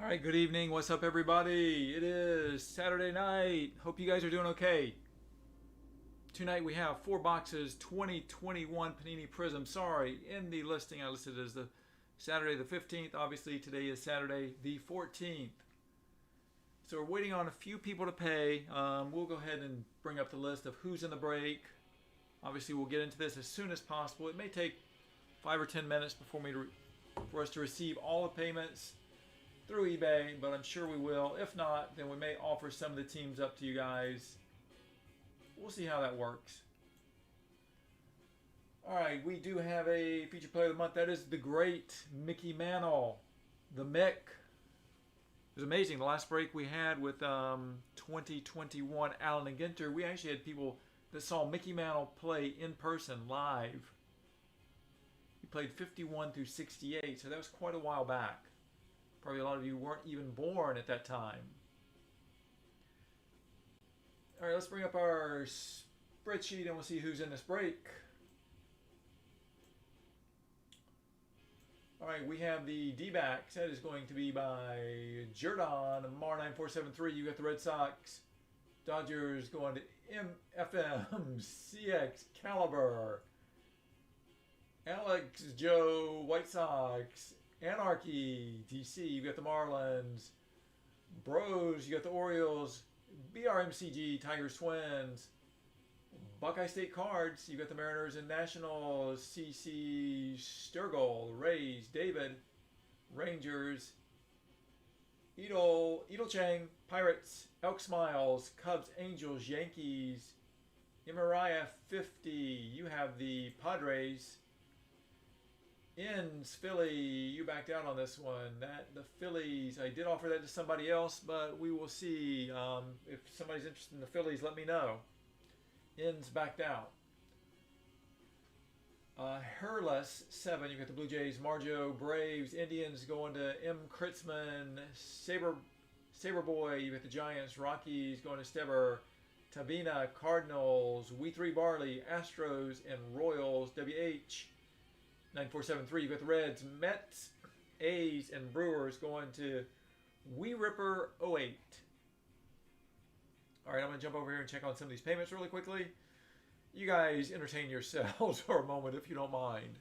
All right, good evening. What's up, everybody? It is Saturday night. Hope you guys are doing okay. Tonight we have 4 boxes, 2021 Panini Prizm. Sorry, in the listing I listed as the Saturday the 15th. Obviously, today is Saturday the 14th. So we're waiting on a few people to pay. We'll go ahead and bring up the list of who's in the break. Obviously, we'll get into this as soon as possible. It may take 5 or 10 minutes for us to receive all the payments through eBay, but I'm sure we will. If not, then we may offer some of the teams up to you guys. We'll see how that works. All right, we do have a feature player of the month. That is the great Mickey Mantle, the Mick. It was amazing. The last break we had with 2021 Allen and Ginter, we actually had people that saw Mickey Mantle play in person live. He played 51 through 68, so that was quite a while back. Probably a lot of you weren't even born at that time. All right, let's bring up our spreadsheet and we'll see who's in this break. All right, we have the D-backs. That is going to be by Jordan, Mar9473. You got the Red Sox. Dodgers going to MFM, CX, Caliber. Alex Joe, White Sox. Anarchy, DC, you got the Marlins. Bros, you got the Orioles. BRMCG, Tigers, Twins. Buckeye State Cards, you got the Mariners and Nationals. CC Sturgill, Rays. David, Rangers. Edel Chang, Pirates. Elk Smiles, Cubs, Angels, Yankees. Mariah 50, you have the Padres. Inns, Philly, you backed out on this one. The Phillies, I did offer that to somebody else, but we will see. If somebody's interested in the Phillies, let me know. Inns backed out. Herless 7, you got the Blue Jays, Marjo, Braves, Indians going to M. Kritzman, Saber Boy, you got the Giants, Rockies going to Steber, Tabina, Cardinals, We3 Barley, Astros, and Royals, WH. 9473, you got the Reds, Mets, A's, and Brewers going to We Ripper 08. All right, I'm going to jump over here and check on some of these payments really quickly. You guys entertain yourselves for a moment if you don't mind.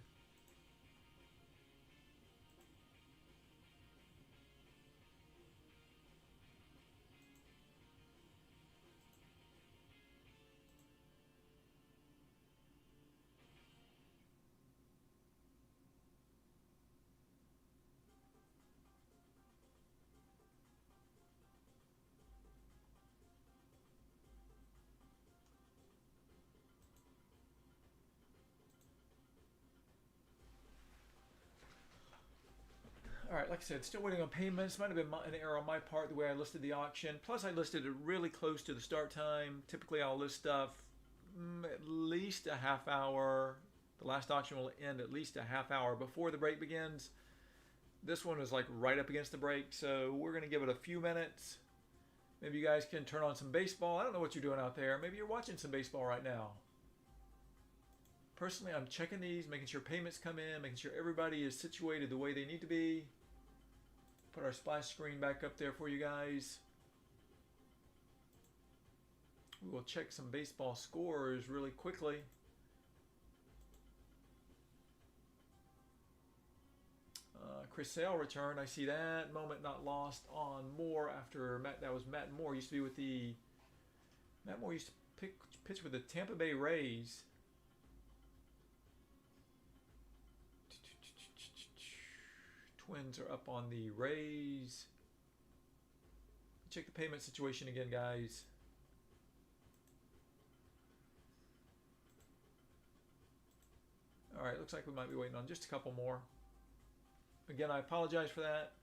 All right, like I said, still waiting on payments. Might have been an error on my part the way I listed the auction. Plus, I listed it really close to the start time. Typically, I'll list stuff at least a half hour. The last auction will end at least a half hour before the break begins. This one is like right up against the break, so we're going to give it a few minutes. Maybe you guys can turn on some baseball. I don't know what you're doing out there. Maybe you're watching some baseball right now. Personally, I'm checking these, making sure payments come in, making sure everybody is situated the way they need to be. Put our splash screen back up there for you guys. We will check some baseball scores really quickly. Chris Sale returned. I see that. Moment not lost on Moore after that was Matt Moore. Used to be with the Matt Moore used to pitch with the Tampa Bay Rays. Twins are up on the Rays. Check the payment situation again, guys. All right, looks like we might be waiting on just a couple more. Again, I apologize for that.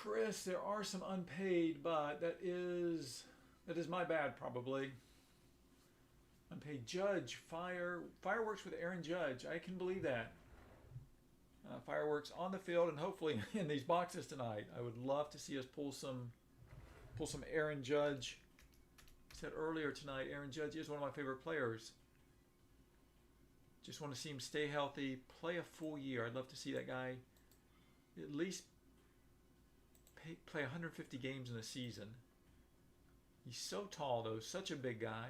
Chris, there are some unpaid, but that is my bad probably. Unpaid. Judge, fireworks with Aaron Judge. I can believe that. Fireworks on the field and hopefully in these boxes tonight. I would love to see us pull some Aaron Judge. I said earlier tonight, Aaron Judge is one of my favorite players. Just want to see him stay healthy, play a full year. I'd love to see that guy at least play 150 games in a season. He's so tall though, such a big guy.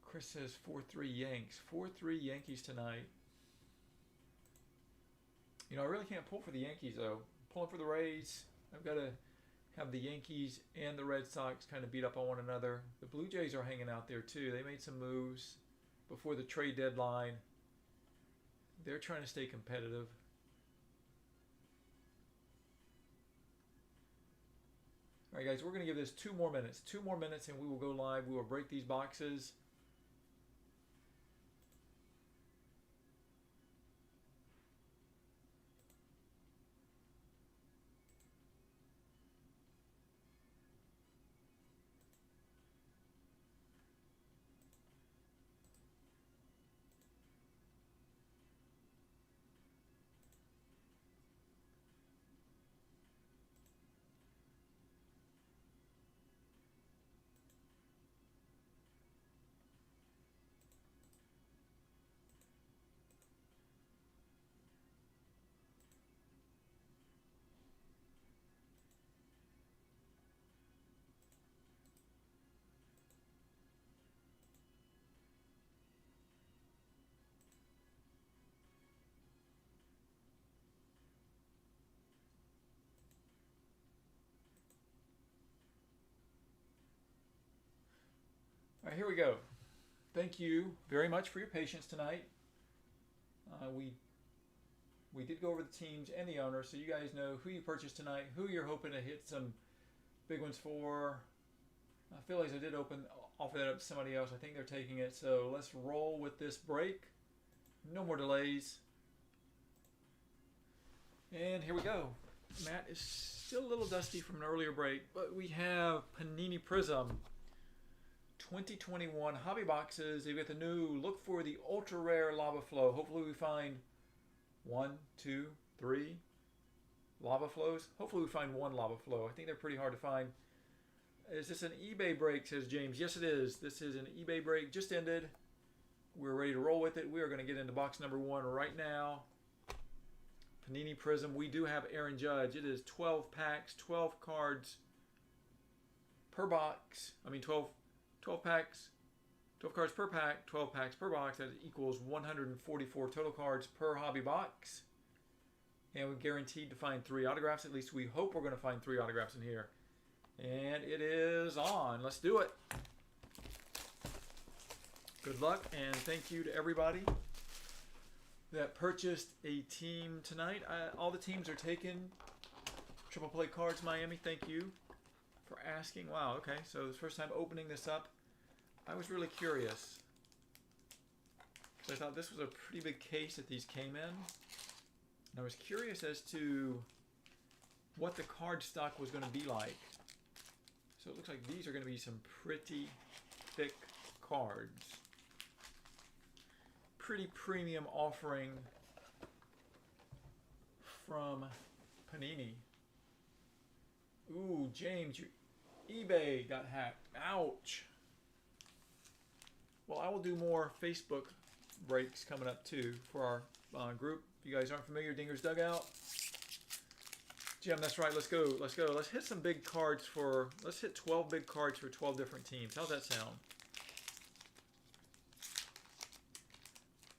Chris says 4-3 Yanks. 4-3 Yankees tonight. You know, I really can't pull for the Yankees, though. Pulling for the Rays. I've got to have the Yankees and the Red Sox kind of beat up on one another. The Blue Jays are hanging out there, too. They made some moves before the trade deadline. They're trying to stay competitive. All right, guys, we're going to give this 2 more minutes. 2 more minutes, and we will go live. We will break these boxes. All right, here we go. Thank you very much for your patience tonight. We did go over the teams and the owners, so you guys know who you purchased tonight, who you're hoping to hit some big ones for. I feel like I did offer that up to somebody else. I think they're taking it, so let's roll with this break. No more delays. And here we go. Matt is still a little dusty from an earlier break, but we have Panini Prizm 2021 hobby boxes. They've got the new, look for the ultra rare lava flow. Hopefully we find 1, 2, 3 lava flows. Hopefully we find 1 lava flow. I think they're pretty hard to find. Is this an eBay break, says James? Yes, it is. This is an eBay break. Just ended. We're ready to roll with it. We are going to get into box number 1 right now. Panini Prizm. We do have Aaron Judge. It is 12 packs, 12 cards per box. I mean 12 packs, 12 cards per pack, 12 packs per box. That equals 144 total cards per hobby box. And we're guaranteed to find 3 autographs. At least we hope we're going to find 3 autographs in here. And it is on. Let's do it. Good luck, and thank you to everybody that purchased a team tonight. All the teams are taken. Triple Play Cards Miami, thank you for asking. Wow, okay, so the first time opening this up, I was really curious. Because I thought this was a pretty big case that these came in. And I was curious as to what the card stock was going to be like. So it looks like these are going to be some pretty thick cards. Pretty premium offering from Panini. Ooh, James, your eBay got hacked. Ouch. Well, I will do more Facebook breaks coming up too for our group. If you guys aren't familiar, Dinger's Dugout. Jim, that's right. Let's go. Let's go. Let's hit some big cards for. Let's hit 12 big cards for 12 different teams. How's that sound?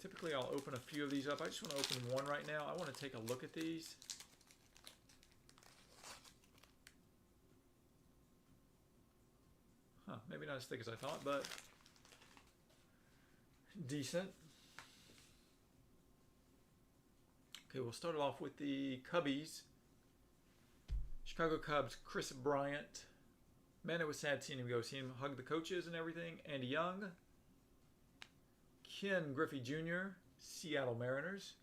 Typically, I'll open a few of these up. I just want to open one right now. I want to take a look at these. maybe not as thick as I thought, but decent. Okay, we'll start it off with the Cubbies. Chicago Cubs, Chris Bryant. Man, it was sad seeing him go. Seeing him hug the coaches and everything. Andy Young. Ken Griffey Jr., Seattle Mariners.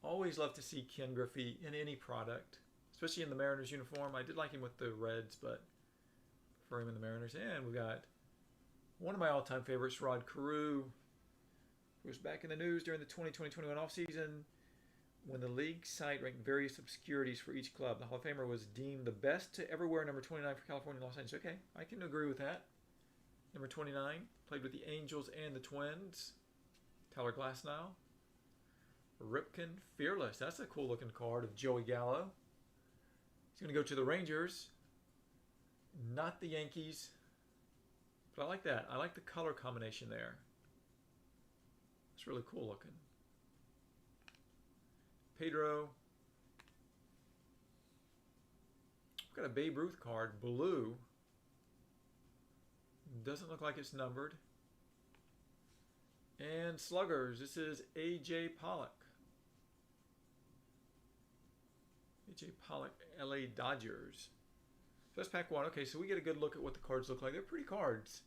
Always love to see Ken Griffey in any product, especially in the Mariners uniform. I did like him with the Reds, but for him in the Mariners. And we got one of my all-time favorites, Rod Carew, who was back in the news during the 2020-21 offseason when the league site ranked various obscurities for each club. The Hall of Famer was deemed the best to ever wear number 29 for California and Los Angeles. Okay, I can agree with that. Number 29, played with the Angels and the Twins. Tyler Glasnow. Ripken Fearless. That's a cool looking card of Joey Gallo. He's going to go to the Rangers, not the Yankees. But I like that. I like the color combination there. It's really cool looking. Pedro. We've got a Babe Ruth card, blue. Doesn't look like it's numbered. And Sluggers. This is A.J. Pollock. A.J. Pollock, LA Dodgers. So that's pack one. Okay, so we get a good look at what the cards look like. They're pretty cards.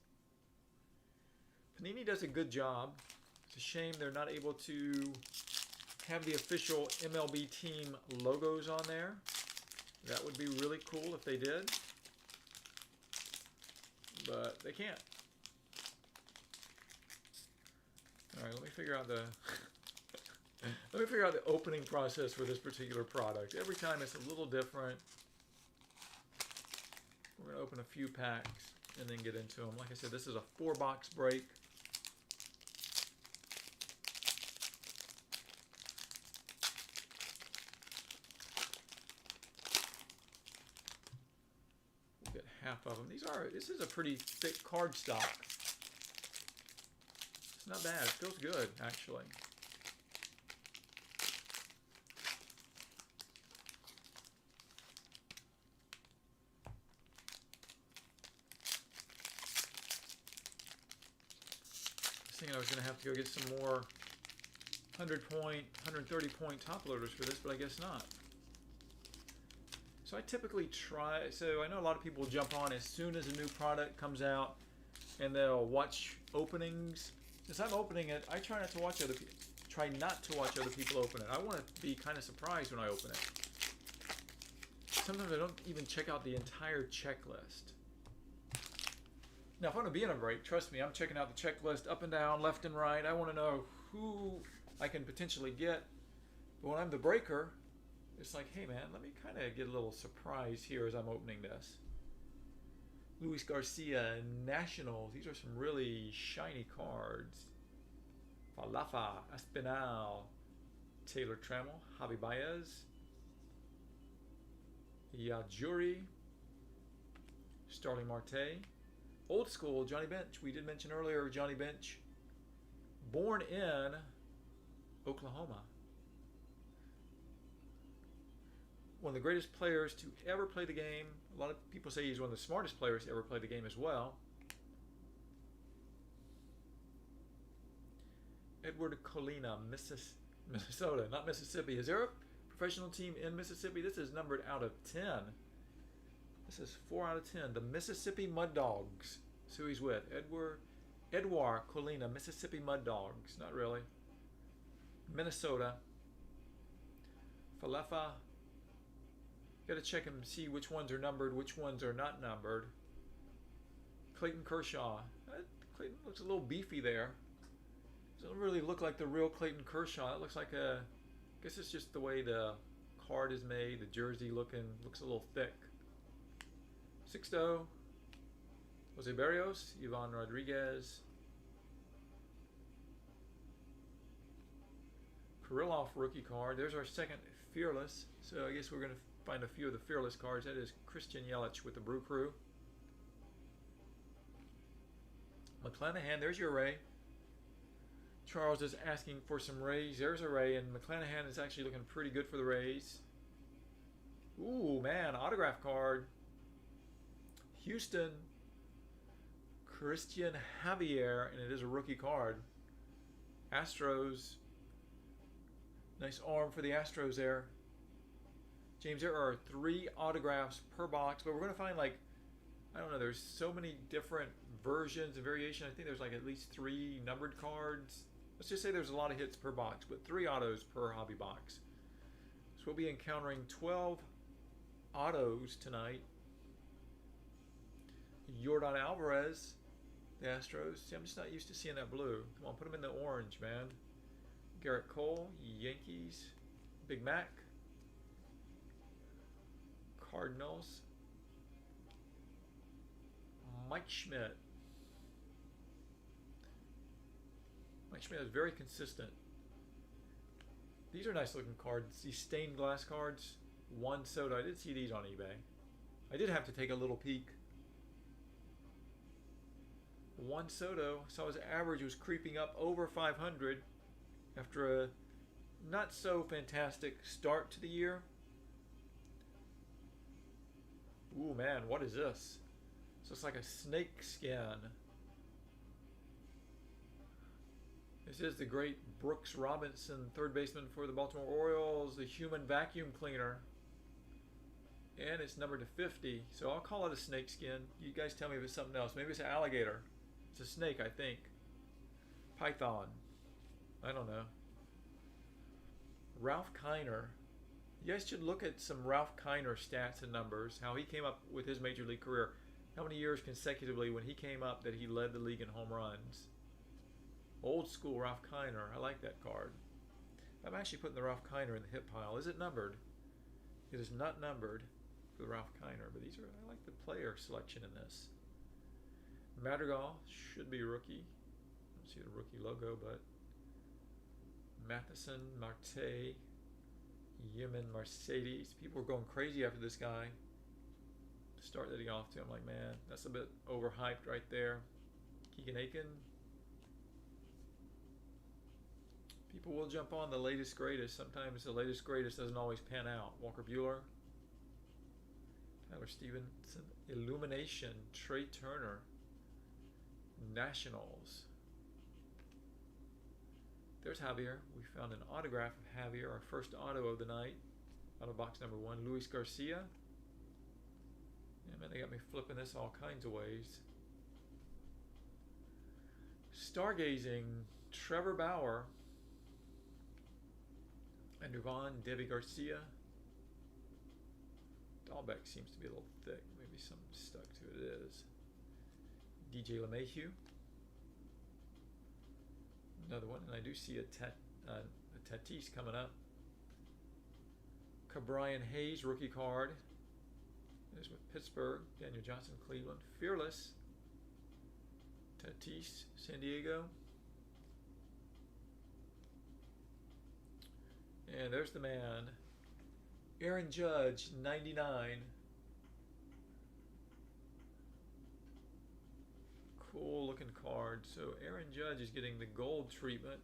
Panini does a good job. It's a shame they're not able to have the official MLB team logos on there. That would be really cool if they did. But they can't. Alright, let me figure out the opening process for this particular product. Every time it's a little different. We're going to open a few packs and then get into them. Like I said, this is a 4-box break. We'll get half of them. This is a pretty thick card stock. It's not bad. It feels good, actually. Thinking I was going to have to go get some more 100-point, 130-point top loaders for this, but I guess not. So I typically try, so I know a lot of people jump on as soon as a new product comes out and they'll watch openings. Since I'm opening it, I try not to watch other people open it. I want to be kind of surprised when I open it. Sometimes I don't even check out the entire checklist. Now, if I'm going to be in a break, trust me, I'm checking out the checklist up and down, left and right. I want to know who I can potentially get. But when I'm the breaker, it's like, hey, man, let me kind of get a little surprise here as I'm opening this. Luis Garcia, Nationals. These are some really shiny cards. Falafa, Espinal, Taylor Trammell, Javi Baez, Yajuri, Starling Marte. Old school, Johnny Bench. We did mention earlier Johnny Bench. Born in Oklahoma. One of the greatest players to ever play the game. A lot of people say he's one of the smartest players to ever play the game as well. Edward Colina, Minnesota, not Mississippi. Is there a professional team in Mississippi? This is numbered out of 10. This is 4 out of 10. The Mississippi Mud Dogs. That's who he's with. Edward Colina, Mississippi Mud Dogs. Not really. Minnesota. Falefa. Got to check and see which ones are numbered, which ones are not numbered. Clayton Kershaw. Clayton looks a little beefy there. Doesn't really look like the real Clayton Kershaw. It looks like I guess it's just the way the card is made. The jersey looks a little thick. Sixto, Jose Barrios, Ivan Rodriguez, Kirilloff rookie card. There's our second Fearless. So I guess we're going to find a few of the Fearless cards. That is Christian Yelich with the Brew Crew. McClanahan, there's your Ray. Charles is asking for some Rays. There's a Ray, and McClanahan is actually looking pretty good for the Rays. Ooh, man, autograph card. Houston, Christian Javier, and it is a rookie card. Astros. Nice arm for the Astros there. James, there are 3 autographs per box, but we're going to find, like, I don't know, there's so many different versions and variations. I think there's like at least 3 numbered cards. Let's just say there's a lot of hits per box, but 3 autos per hobby box. So we'll be encountering 12 autos tonight. Yordan Alvarez, the Astros. See, I'm just not used to seeing that blue. Come on, put him in the orange, man. Garrett Cole, Yankees. Big Mac. Cardinals. Mike Schmidt. Mike Schmidt is very consistent. These are nice looking cards. These stained glass cards. Juan Soto. I did see these on eBay. I did have to take a little peek. Juan Soto, saw his average was creeping up over 500 after a not so fantastic start to the year. Ooh, man, what is this? So it's like a snake skin. This is the great Brooks Robinson, third baseman for the Baltimore Orioles, the human vacuum cleaner. And it's numbered to 50, so I'll call it a snake skin. You guys tell me if it's something else. Maybe it's an alligator. It's a snake, I think. Python. I don't know. Ralph Kiner. You guys should look at some Ralph Kiner stats and numbers, how he came up with his major league career. How many years consecutively when he came up that he led the league in home runs. Old school Ralph Kiner. I like that card. I'm actually putting the Ralph Kiner in the hit pile. Is it numbered? It is not numbered for the Ralph Kiner, but these are, I like the player selection in this. Madrigal should be rookie. I don't see the rookie logo, but Matheson, Marte, Yemen, Mercedes. People were going crazy after this guy. Start letting off to. I'm like, man, that's a bit overhyped right there. Keegan Aiken. People will jump on the latest greatest. Sometimes the latest greatest doesn't always pan out. Walker Buehler. Tyler Stevenson. Illumination. Trey Turner. Nationals. There's Javier. We found an autograph of Javier, our first auto of the night. Out of box number 1. Luis Garcia. Yeah, man, they got me flipping this all kinds of ways. Stargazing. Trevor Bauer. Andrew Vaughn. Debbie Garcia. Dahlbeck seems to be a little thick. Maybe something stuck to it. It is. DJ LeMahieu. Another one, and I do see a Tatis coming up. Cabrian Hayes, rookie card. There's with Pittsburgh. Daniel Johnson, Cleveland. Fearless. Tatis, San Diego. And there's the man. Aaron Judge, 99. Cool looking card. So Aaron Judge is getting the gold treatment.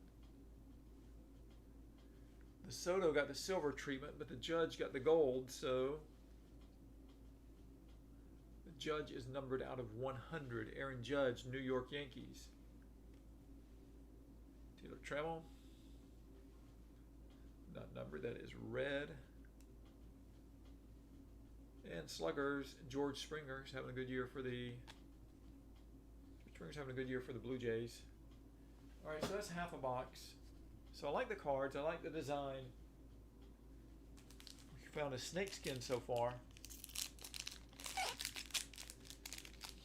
The Soto got the silver treatment, but the Judge got the gold. So the Judge is numbered out of 100. Aaron Judge, New York Yankees. Taylor Trammell. Not numbered. That is red. And Sluggers, George Springer's having a good year for the Blue Jays. All right, so that's half a box. So I like the cards. I like the design. We found a snakeskin so far.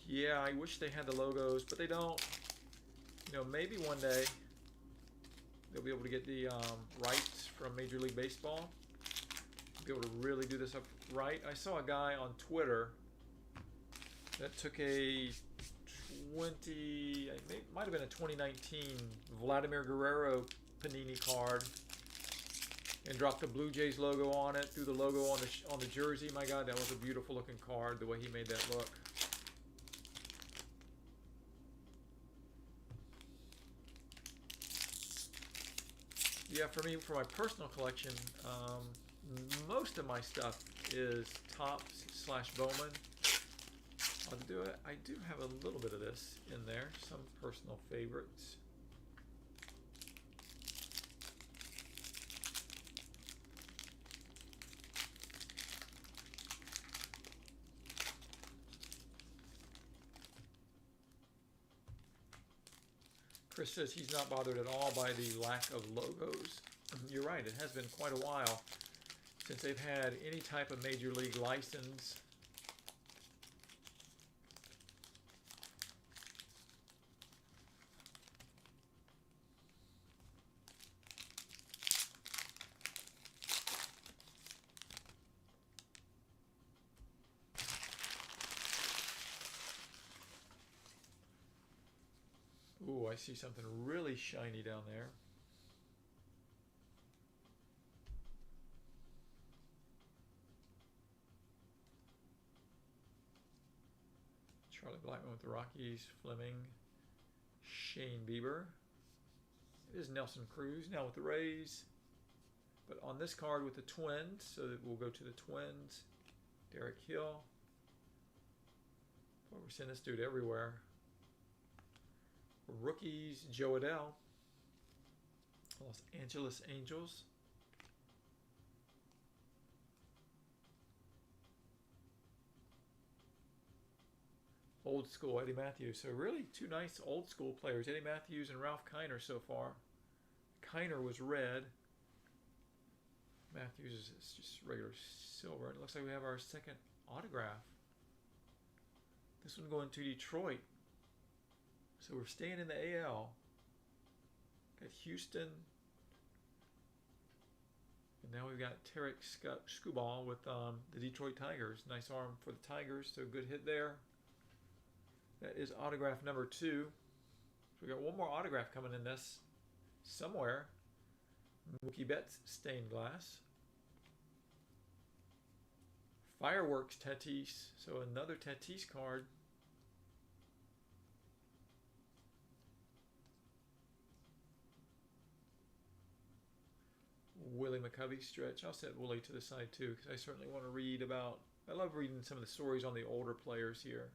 Yeah, I wish they had the logos, but they don't. You know, maybe one day they'll be able to get the rights from Major League Baseball. Be able to really do this up right. I saw a guy on Twitter that took a it might have been a 2019 Vladimir Guerrero Panini card and dropped the Blue Jays logo on it, threw the logo on the jersey. My God, that was a beautiful looking card, the way he made that look. Yeah, for me, for my personal collection, most of my stuff is Topps / Bowman. I'll do do it. I do have a little bit of this in there. Some personal favorites. Chris says he's not bothered at all by the lack of logos. You're right, it has been quite a while since they've had any type of major league license. Ooh, I see something really shiny down there. Charlie Blackmon with the Rockies, Fleming, Shane Bieber. It is Nelson Cruz now with the Rays. But on this card with the Twins, so that we'll go to the Twins. Derek Hill. Boy, we're seeing this dude everywhere. Rookies, Joe Adell. Los Angeles Angels. Old school, Eddie Matthews. So really two nice old school players. Eddie Matthews and Ralph Kiner so far. Kiner was red. Matthews is just regular silver. It looks like we have our second autograph. This one going to Detroit. So we're staying in the AL. Got Houston. And now we've got Tarek Skubal with the Detroit Tigers. Nice arm for the Tigers, so good hit there. That is autograph number 2. So we got one more autograph coming in this somewhere. Mookie Betts stained glass. Fireworks Tatis. So another Tatis card. Willie McCovey stretch. I'll set Willie to the side too because I certainly want to read about. I love reading some of the stories on the older players here.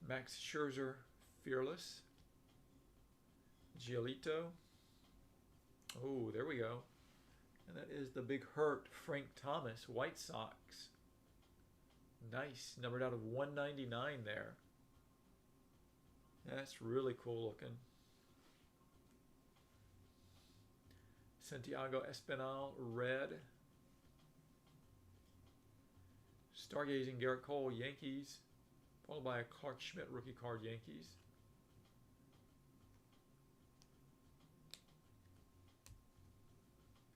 Max Scherzer, Fearless. Giolito. Oh, there we go. And that is the Big Hurt, Frank Thomas, White Sox. Nice. Numbered out of 199 there. That's really cool looking. Santiago Espinal, red. Stargazing, Garrett Cole, Yankees. Followed by a Clark Schmidt rookie card, Yankees.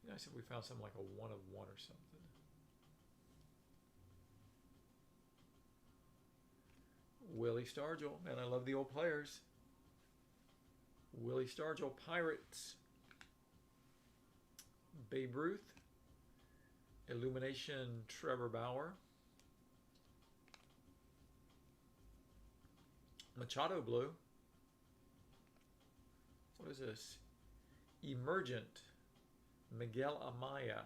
Nice if we found something like a 1 of 1 or something. Willie Stargell. Man, I love the old players. Willie Stargell, Pirates. Babe Ruth. Illumination, Trevor Bauer. Machado blue. What is this? Emergent. Miguel Amaya.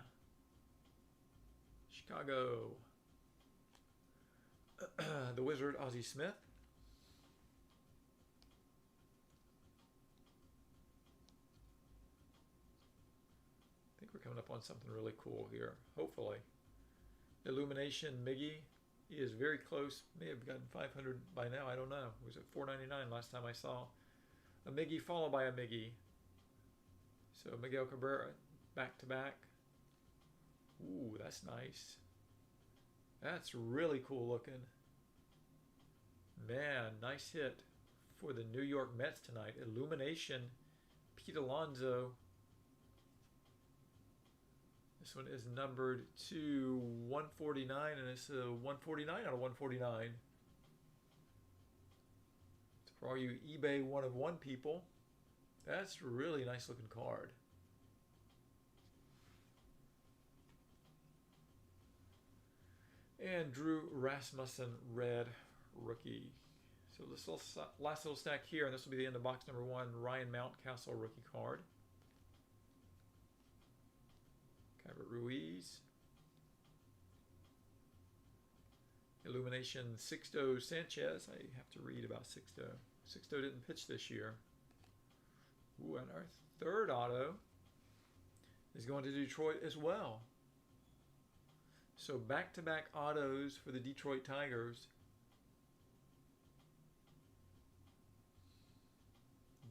Chicago. The Wizard, Ozzie Smith. I think we're coming up on something really cool here, hopefully. Illumination, Miggy. He is very close. May have gotten 500 by now. I don't know. It was at $4.99 last time I saw a Miggy followed by a Miggy. So Miguel Cabrera back to back. Ooh, that's nice. That's really cool looking. Man, nice hit for the New York Mets tonight. Illumination, Pete Alonso. This one is numbered to 149, and it's a 149 out of 149. So for all you eBay 1 of 1 people, that's a really nice looking card. And Drew Rasmussen, red rookie. So this last little stack here, and this will be the end of box number 1, Ryan Mountcastle rookie card. Cabot Ruiz. Illumination Sixto Sanchez. I have to read about Sixto. Sixto didn't pitch this year. Ooh, and our third auto is going to Detroit as well. So back-to-back autos for the Detroit Tigers.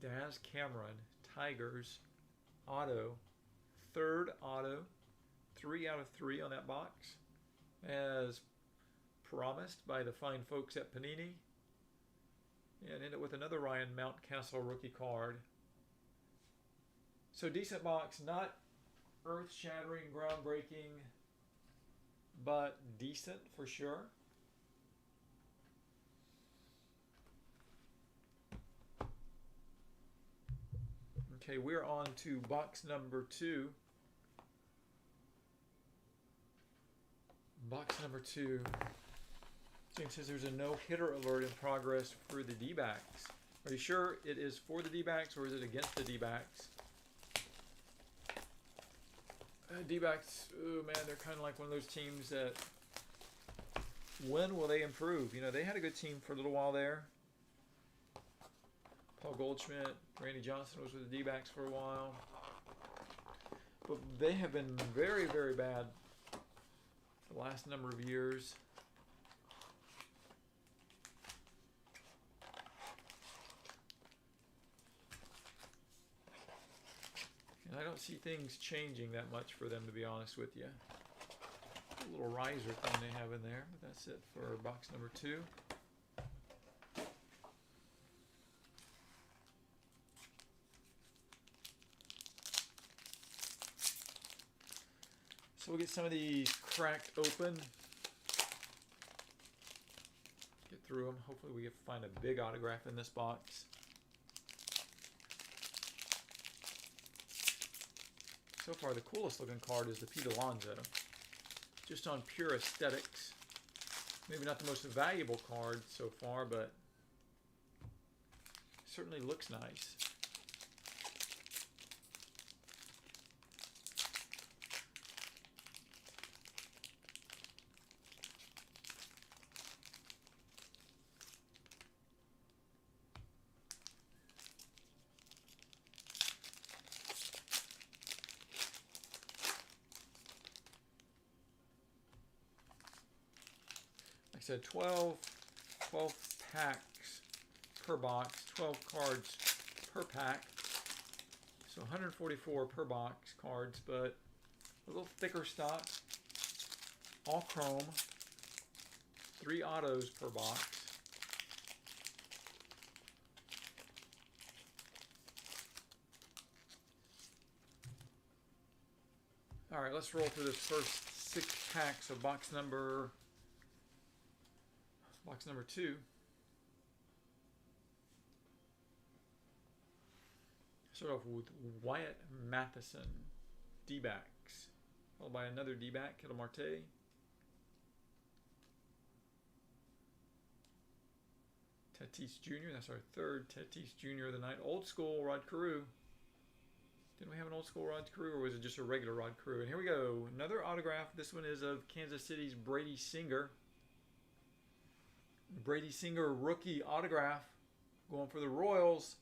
Daz Cameron, Tigers, auto. Third auto. 3 out of 3 on that box. As promised by the fine folks at Panini. And end it with another Ryan Mountcastle rookie card. So decent box, not earth-shattering, groundbreaking, but decent for sure. Okay, we're on to box number 2. Box number 2. James says there's a no-hitter alert in progress for the D-backs. Are you sure it is for the D-backs or is it against the D-backs? D-backs, oh man, they're kind of like one of those teams that, when will they improve? You know, they had a good team for a little while there. Paul Goldschmidt, Randy Johnson was with the D-backs for a while. But they have been very, very bad the last number of years. And I don't see things changing that much for them, to be honest with you. A little riser thing they have in there, but that's it for box number 2. So we'll get some of these cracked open. Get through them. Hopefully we can find a big autograph in this box. So far the coolest looking card is the Pete Alonso. Just on pure aesthetics. Maybe not the most valuable card so far, but certainly looks nice. Like I said, 12 packs per box, 12 cards per pack. So 144 per box cards, but a little thicker stock. All chrome. 3 autos per box. All right, let's roll through this first 6 packs of box number 2. Start off with Wyatt Matheson, D-backs, followed by another D-back, Ketel Marte. Tatis Jr., that's our third Tatis Jr. of the night. Old school Rod Carew. Didn't we have an old school Rod Carew, or was it just a regular Rod Carew? And here we go, another autograph. This one is of Kansas City's Brady Singer. Brady Singer rookie autograph going for the Royals.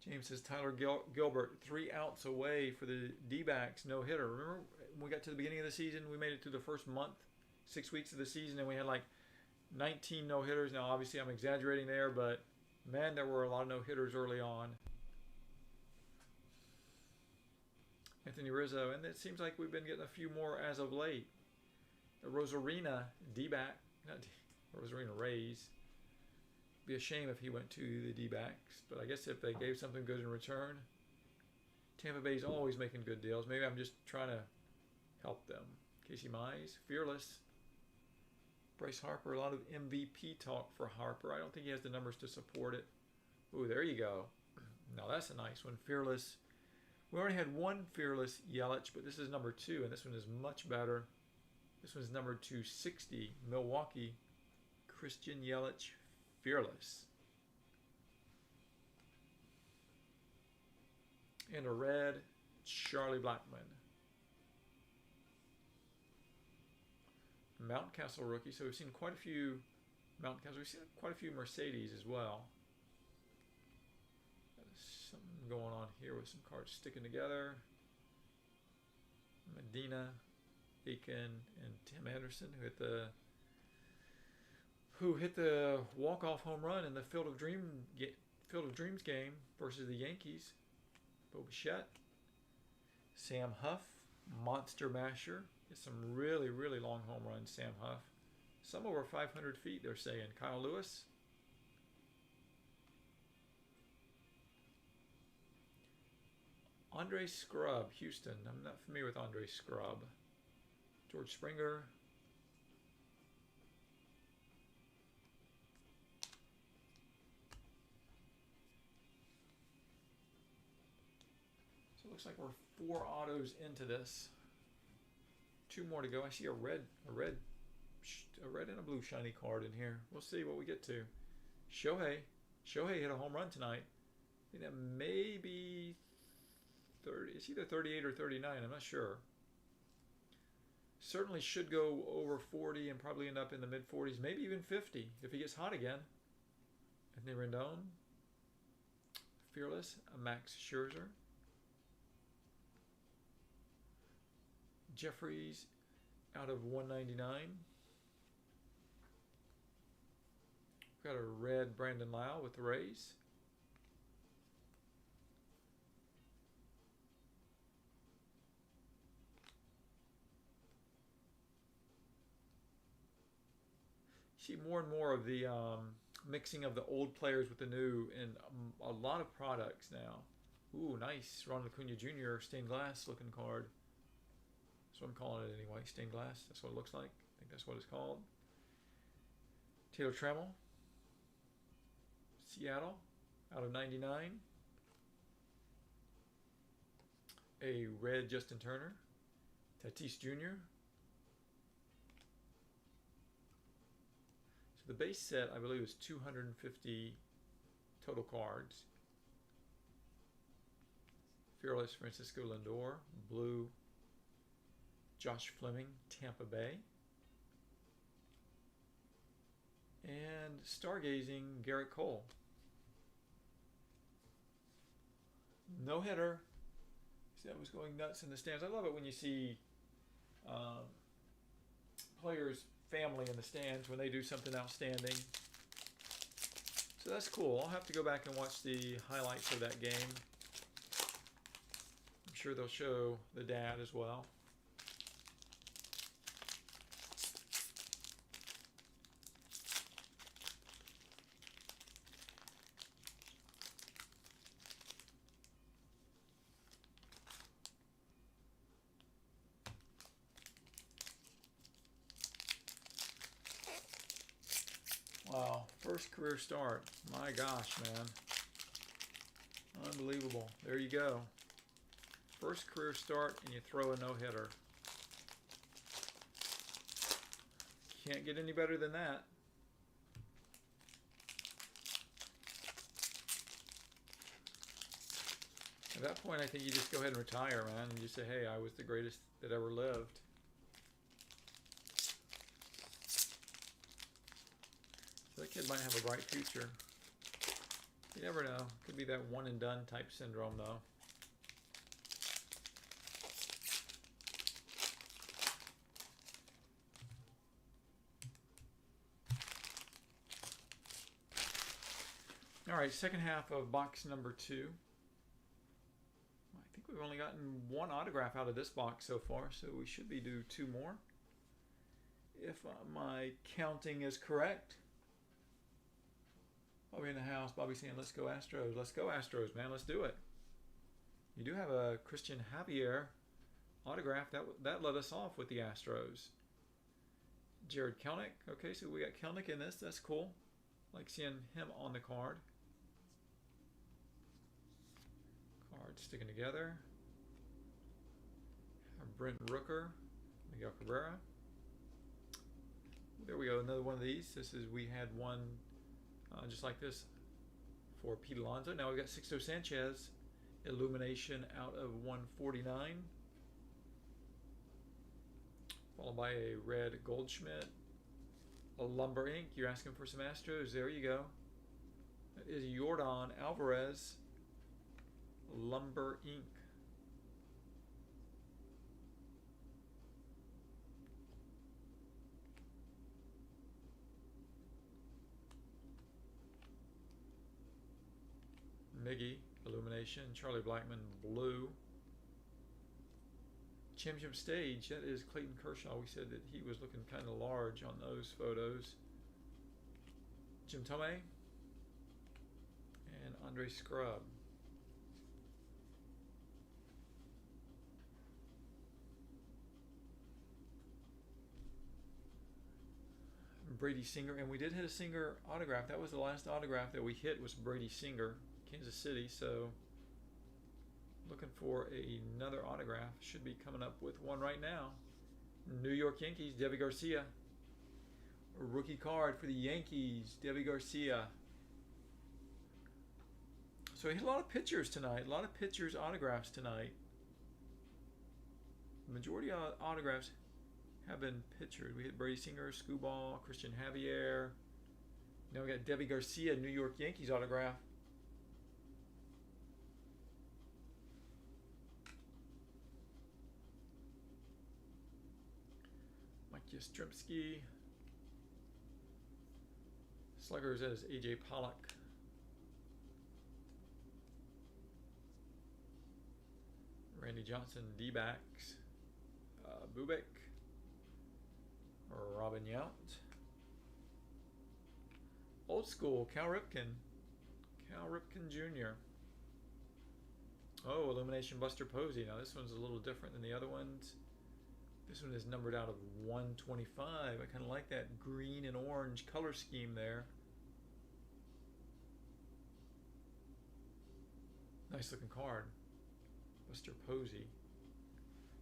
James says Tyler Gilbert 3 outs away for the D-backs, no hitter. Remember when we got to the beginning of the season, we made it through the first month, 6 weeks of the season, and we had like 19 no hitters. Now obviously I'm exaggerating there, but man, there were a lot of no hitters early on. Anthony Rizzo, and it seems like we've been getting a few more as of late. Rosarina, D-back, not Rosarina Rays. Be a shame if he went to the D-backs, but I guess if they gave something good in return. Tampa Bay's always making good deals. Maybe I'm just trying to help them. Casey Mize, Fearless. Bryce Harper, a lot of MVP talk for Harper. I don't think he has the numbers to support it. Ooh, there you go. Now that's a nice one. Fearless. We already had one Fearless Yelich, but this is number 2, and this one is much better. This one's number 260, Milwaukee, Christian Yelich, Fearless. And a red, Charlie Blackmon. Mountain Castle rookie. So we've seen quite a few Mountain Castle. We've seen quite a few Mercedes as well. There's something going on here with some cards sticking together. Medina, Aiken, and Tim Anderson, who hit the walk-off home run in the Field of Dreams game versus the Yankees. Bo Bichette, Sam Huff, Monster Masher. It's some really, really long home runs, Sam Huff. Some over 500 feet, they're saying. Kyle Lewis. Andre Scrub, Houston. I'm not familiar with Andre Scrub. George Springer. So it looks like we're 4 autos into this. 2 more to go. I see a red and a blue shiny card in here. We'll see what we get to. Shohei hit a home run tonight. I think that may be 30. It's either 38 or 39. I'm not sure. Certainly should go over 40 and probably end up in the mid 40s, maybe even 50 if he gets hot again. Anthony Rendon, Fearless, Max Scherzer, Jeffries out of 199. Got a red Brandon Lau with the Rays. See more and more of the mixing of the old players with the new in a lot of products now. Ooh, nice. Ronald Acuna Jr. stained glass looking card. That's what I'm calling it anyway. Stained glass. That's what it looks like. I think that's what it's called. Taylor Trammell. Seattle out of 99. A red Justin Turner. Tatis Jr. The base set, I believe, is 250 total cards. Fearless Francisco Lindor, blue Josh Fleming, Tampa Bay. And stargazing Garrett Cole. No hitter. See, that was going nuts in the stands. I love it when you see players' family in the stands when they do something outstanding. So that's cool. I'll have to go back and watch the highlights of that game. I'm sure they'll show the dad as well. Wow, first career start. My gosh, man. Unbelievable. There you go. First career start and you throw a no-hitter. Can't get any better than that. At that point, I think you just go ahead and retire, man, and you say, hey, I was the greatest that ever lived. That kid might have a bright future. You never know. Could be that one and done type syndrome, though. All right, second half of box number 2. I think we've only gotten 1 autograph out of this box so far, so we should be due 2 more. If my counting is correct. Bobby in the house. Bobby saying, let's go Astros. Let's go Astros, man. Let's do it. You do have a Christian Javier autograph. That let us off with the Astros. Jared Kelnick. Okay, so we got Kelnick in this. That's cool. Like seeing him on the card. Cards sticking together. Brent Rooker. Miguel Cabrera. There we go. Another one of these. We had one just like this for Pete Alonso. Now we've got Sixto Sanchez, Illumination out of 149. Followed by a red Goldschmidt. A Lumber Ink. You're asking for some Astros. There you go. That is Yordan Alvarez. Lumber Ink. Miggy, Illumination, Charlie Blackmon, Blue. Championship Stage, that is Clayton Kershaw. We said that he was looking kind of large on those photos. Jim Tomei and Andre Scrub. Brady Singer, and we did hit a Singer autograph. That was the last autograph that we hit, was Brady Singer, Kansas City. So looking for another autograph. Should be coming up with one right now. New York Yankees, Debbie Garcia. A rookie card for the Yankees, Debbie Garcia. So we hit a lot of pitchers tonight. A lot of pitchers autographs tonight. The majority of autographs have been pitchered. We hit Brady Singer, Scuball, Christian Javier. Now we got Debbie Garcia, New York Yankees autograph. Mike Yastrzemski. Sluggers as AJ Pollock. Randy Johnson, D-backs. Bubek. Robin Yount. Old school, Cal Ripken. Cal Ripken Jr. Oh, Illumination Buster Posey. Now this one's a little different than the other ones. This one is numbered out of 125. I kind of like that green and orange color scheme there. Nice looking card. Buster Posey.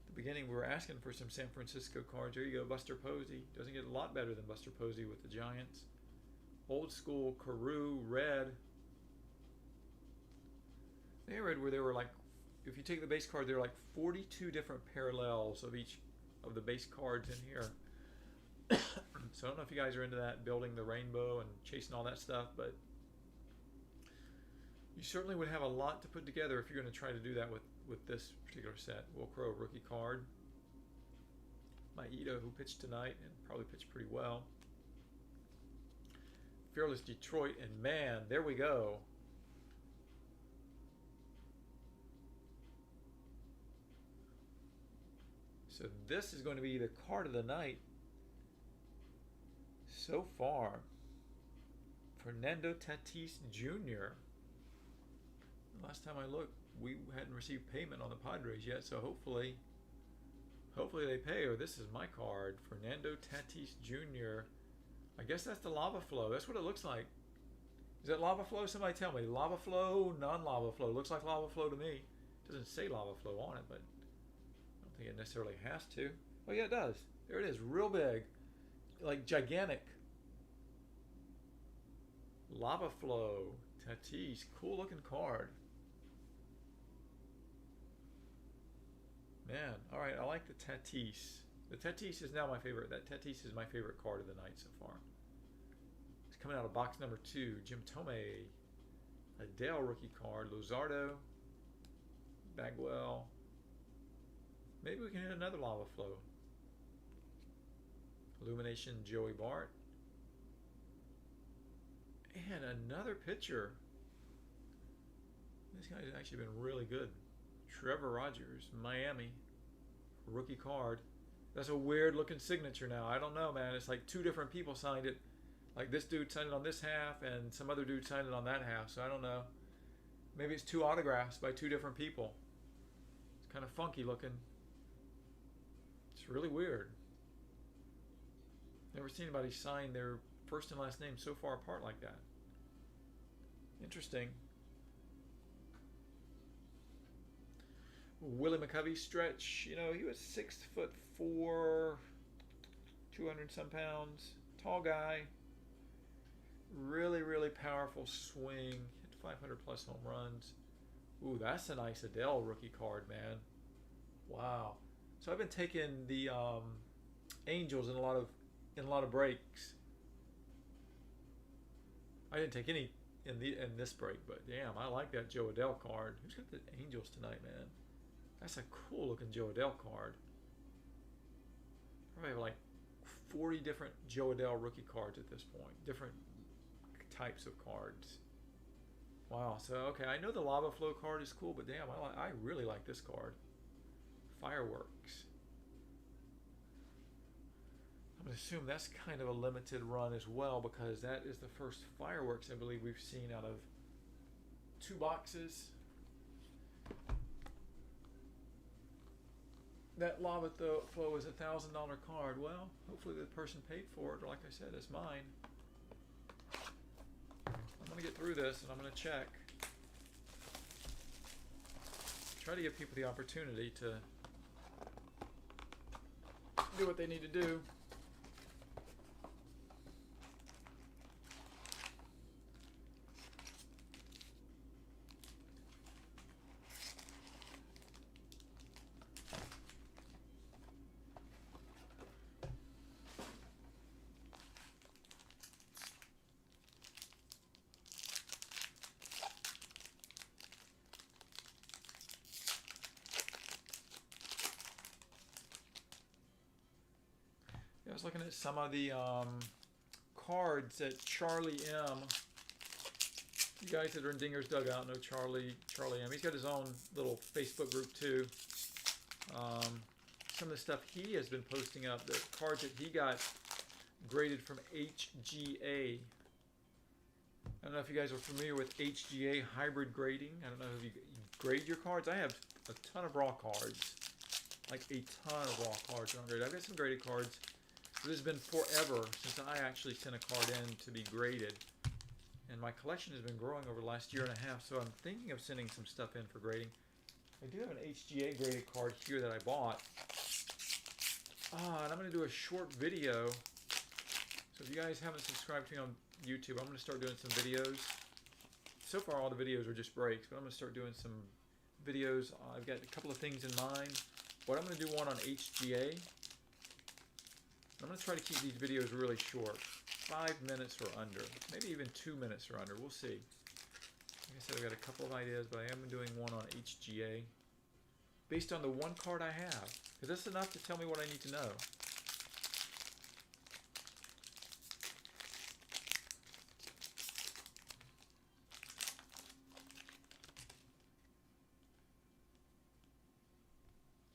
At the beginning we were asking for some San Francisco cards. There you go, Buster Posey. Doesn't get a lot better than Buster Posey with the Giants. Old school Carew red. They read where there were like, if you take the base card, there are like 42 different parallels of each of the base cards in here. So I don't know if you guys are into that, building the rainbow and chasing all that stuff, but you certainly would have a lot to put together if you're going to try to do that with this particular set. Will Crowe rookie card. Maeda, who pitched tonight and probably pitched pretty well. Fearless Detroit, and man, there we go. So this is going to be the card of the night so far. Fernando Tatis Jr. Last time I looked, we hadn't received payment on the Padres yet, so hopefully they pay. Or this is my card, Fernando Tatis Jr. I guess that's the lava flow. That's what it looks like. Is that lava flow? Somebody tell me. Lava flow, non-lava flow. Looks like lava flow to me. It doesn't say lava flow on it, but I don't think it necessarily has to. Oh yeah, it does. There it is, real big, like gigantic. Lava flow, Tatis, cool looking card. Man, all right, I like the Tatis. The Tatis is now my favorite. That Tatis is my favorite card of the night so far. It's coming out of box number 2. Jim Tomei, Adele rookie card, Luzardo, Bagwell. Maybe we can hit another lava flow. Illumination, Joey Bart. And another pitcher. This guy's actually been really good. Trevor Rogers, Miami, rookie card. That's a weird looking signature now. I don't know, man. It's like 2 different people signed it. Like this dude signed it on this half and some other dude signed it on that half. So I don't know. Maybe it's 2 autographs by 2 different people. It's kind of funky looking. It's really weird. Never seen anybody sign their first and last name so far apart like that. Interesting. Willie McCovey stretch. You know, he was 6'4", 200 some pounds. Tall guy. Really, really powerful swing. Hit 500 plus home runs. Ooh, that's a nice Adele rookie card, man. Wow. So I've been taking the Angels in a lot of breaks. I didn't take any in this break, but damn, I like that Joe Adele card. Who's got the Angels tonight, man? That's a cool looking Joe Adele card. Probably have like 40 different Joe Adele rookie cards at this point. Different types of cards. Wow. So okay, I know the Lava Flow card is cool, but damn, I really like this card. Fireworks. I'm going to assume that's kind of a limited run as well, because that is the first fireworks I believe we've seen out of 2 boxes. That Lava Flow is a $1,000 card. Well, hopefully the person paid for it, or like I said, it's mine. I'm going to get through this and I'm going to check. Try to give people the opportunity to do what they need to do. I was looking at some of the cards that Charlie M. You guys that are in Dinger's Dugout know Charlie M. He's got his own little Facebook group too. Some of the stuff he has been posting up, the cards that he got graded from HGA. I don't know if you guys are familiar with HGA hybrid grading. I don't know if you grade your cards. I have a ton of raw cards, like a ton of raw cards on grade. I've got some graded cards. It has been forever since I actually sent a card in to be graded. And my collection has been growing over the last year and a half, so I'm thinking of sending some stuff in for grading. I do have an HGA graded card here that I bought. And I'm going to do a short video. So if you guys haven't subscribed to me on YouTube, I'm going to start doing some videos. So far all the videos are just breaks, but I'm going to start doing some videos. I've got a couple of things in mind. But I'm going to do one on HGA. I'm going to try to keep these videos really short, 5 minutes or under, maybe even 2 minutes or under. We'll see. Like I said, I've got a couple of ideas, but I am doing one on HGA based on the one card I have, because that's enough to tell me what I need to know.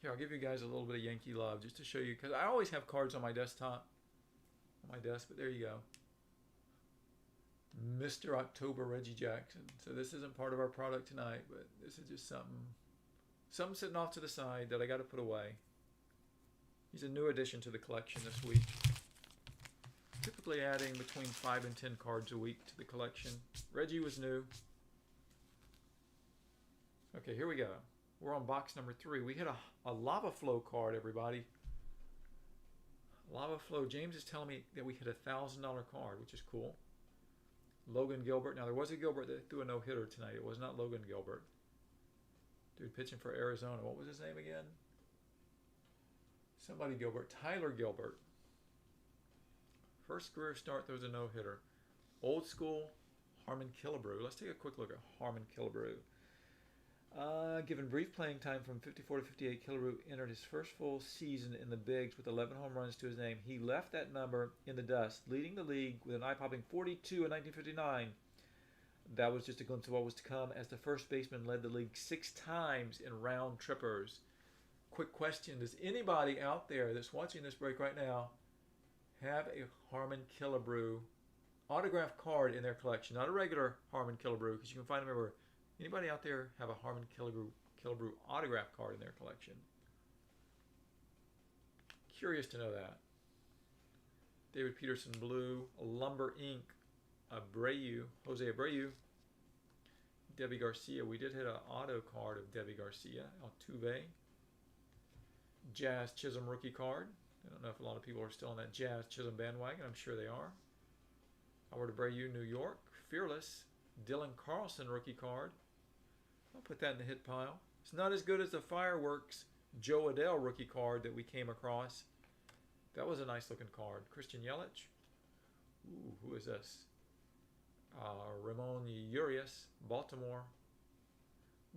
Here, I'll give you guys a little bit of Yankee love just to show you, because I always have cards on my desktop, on my desk, but there you go. Mr. October Reggie Jackson. So this isn't part of our product tonight, but this is just something sitting off to the side that I got to put away. He's a new addition to the collection this week. Typically adding between 5 and 10 cards a week to the collection. Reggie was new. Okay, here we go. We're on box number 3. We hit a Lava Flow card, everybody. Lava Flow. James is telling me that we hit a $1,000 card, which is cool. Logan Gilbert. Now, there was a Gilbert that threw a no-hitter tonight. It was not Logan Gilbert. Dude pitching for Arizona. What was his name again? Somebody Gilbert. Tyler Gilbert. First career start, there was a no-hitter. Old school, Harmon Killebrew. Let's take a quick look at Harmon Killebrew. Given brief playing time from 54 to 58, Killebrew entered his first full season in the bigs with 11 home runs to his name. He left that number in the dust, leading the league with an eye-popping 42 in 1959. That was just a glimpse of what was to come, as the first baseman led the league 6 times in round trippers. Quick question, does anybody out there that's watching this break right now have a Harmon Killebrew autograph card in their collection? Not a regular Harmon Killebrew, because you can find them everywhere. Anybody out there have a Harmon Killebrew autograph card in their collection? Curious to know that. David Peterson Blue, Lumber Ink, Abreu, Jose Abreu, Debbie Garcia. We did hit an auto card of Debbie Garcia, Altuve. Jazz Chisholm rookie card. I don't know if a lot of people are still on that Jazz Chisholm bandwagon. I'm sure they are. Howard Abreu, New York. Fearless, Dylan Carlson rookie card. I'll put that in the hit pile. It's not as good as the Fireworks Joe Adele rookie card that we came across. That was a nice looking card. Christian Yelich. Ooh, who is this? Ramon Urias, Baltimore.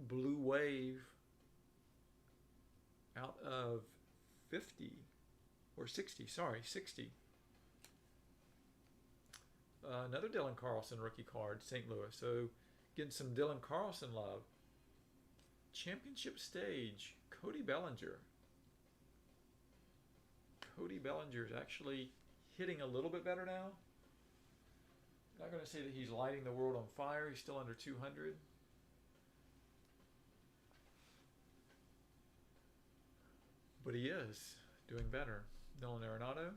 Blue Wave. Out of 50. Or 60, sorry, 60. Another Dylan Carlson rookie card, St. Louis. So getting some Dylan Carlson love. Championship stage, Cody Bellinger. Cody Bellinger is actually hitting a little bit better now. Not going to say that he's lighting the world on fire. He's still under 200. But he is doing better. Nolan Arenado.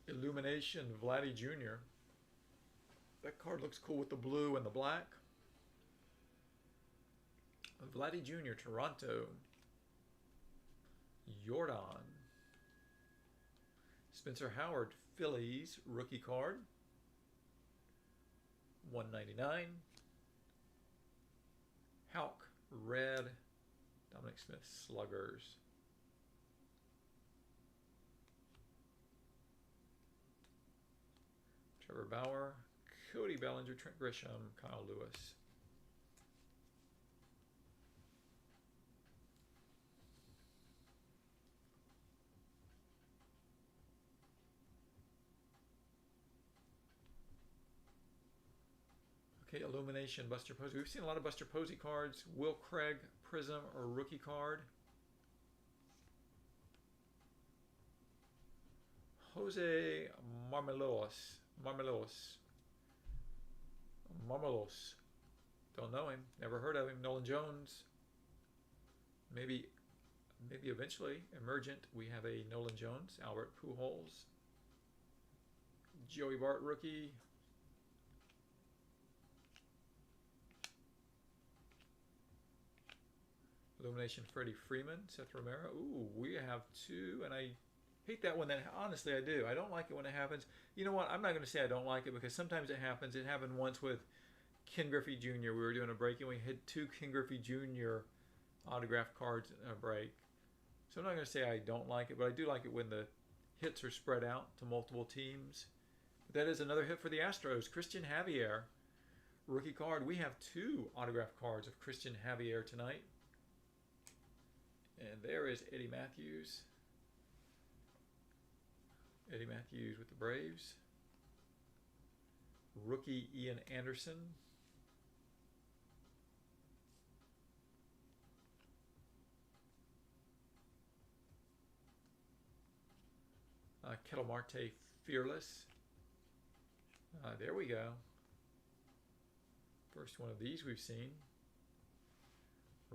Illumination, Vladdy Jr. That card looks cool with the blue and the black. Vladdy Jr., Toronto. Jordan. Spencer Howard, Phillies, rookie card. $1.99. Houck, red. Dominic Smith, Sluggers. Trevor Bauer, Cody Bellinger, Trent Grisham, Kyle Lewis. Okay, Illumination, Buster Posey. We've seen a lot of Buster Posey cards. Will Craig, Prizm, or rookie card. Jose Marmelos. Don't know him. Never heard of him. Nolan Jones. Maybe eventually emergent. We have a Nolan Jones. Albert Pujols. Joey Bart rookie. Illumination, Freddie Freeman, Seth Romero. Ooh, we have two, and I hate that when that, honestly I do. I don't like it when it happens. You know what, I'm not going to say I don't like it because sometimes it happens. It happened once with Ken Griffey Jr. We were doing a break and we had two Ken Griffey Jr. autographed cards in a break. So I'm not going to say I don't like it, but I do like it when the hits are spread out to multiple teams. But that is another hit for the Astros. Christian Javier, rookie card. We have two autographed cards of Christian Javier tonight. And there is Eddie Matthews. Eddie Matthews with the Braves. Rookie Ian Anderson. Ketel Marte Fearless. There we go. First one of these we've seen.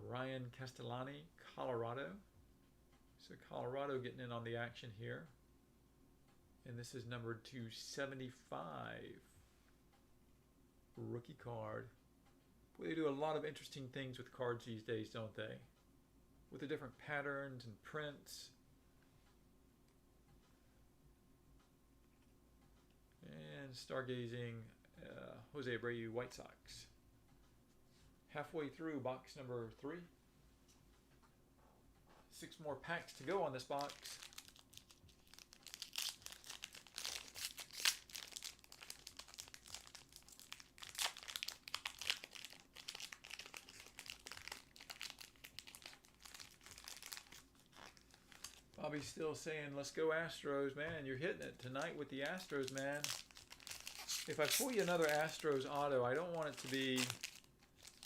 Ryan Castellani, Colorado. So Colorado getting in on the action here. And this is numbered to 75. Rookie card. Boy, they do a lot of interesting things with cards these days, don't they? With the different patterns and prints. And stargazing, Jose Abreu, White Sox. Halfway through box number 3. 6 more packs to go on this box. Bobby's still saying, let's go Astros, man. You're hitting it tonight with the Astros, man. If I pull you another Astros auto, I don't want it to be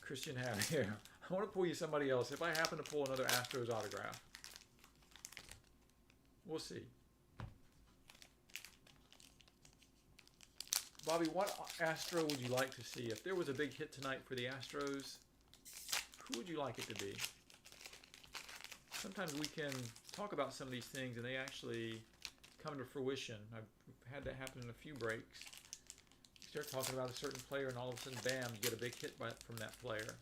Christian Javier. I want to pull you somebody else. If I happen to pull another Astros autograph. We'll see. Bobby, what Astro would you like to see? If there was a big hit tonight for the Astros, who would you like it to be? Sometimes we can talk about some of these things and they actually come to fruition. I've had that happen in a few breaks. You start talking about a certain player and all of a sudden, bam, you get a big hit from that player.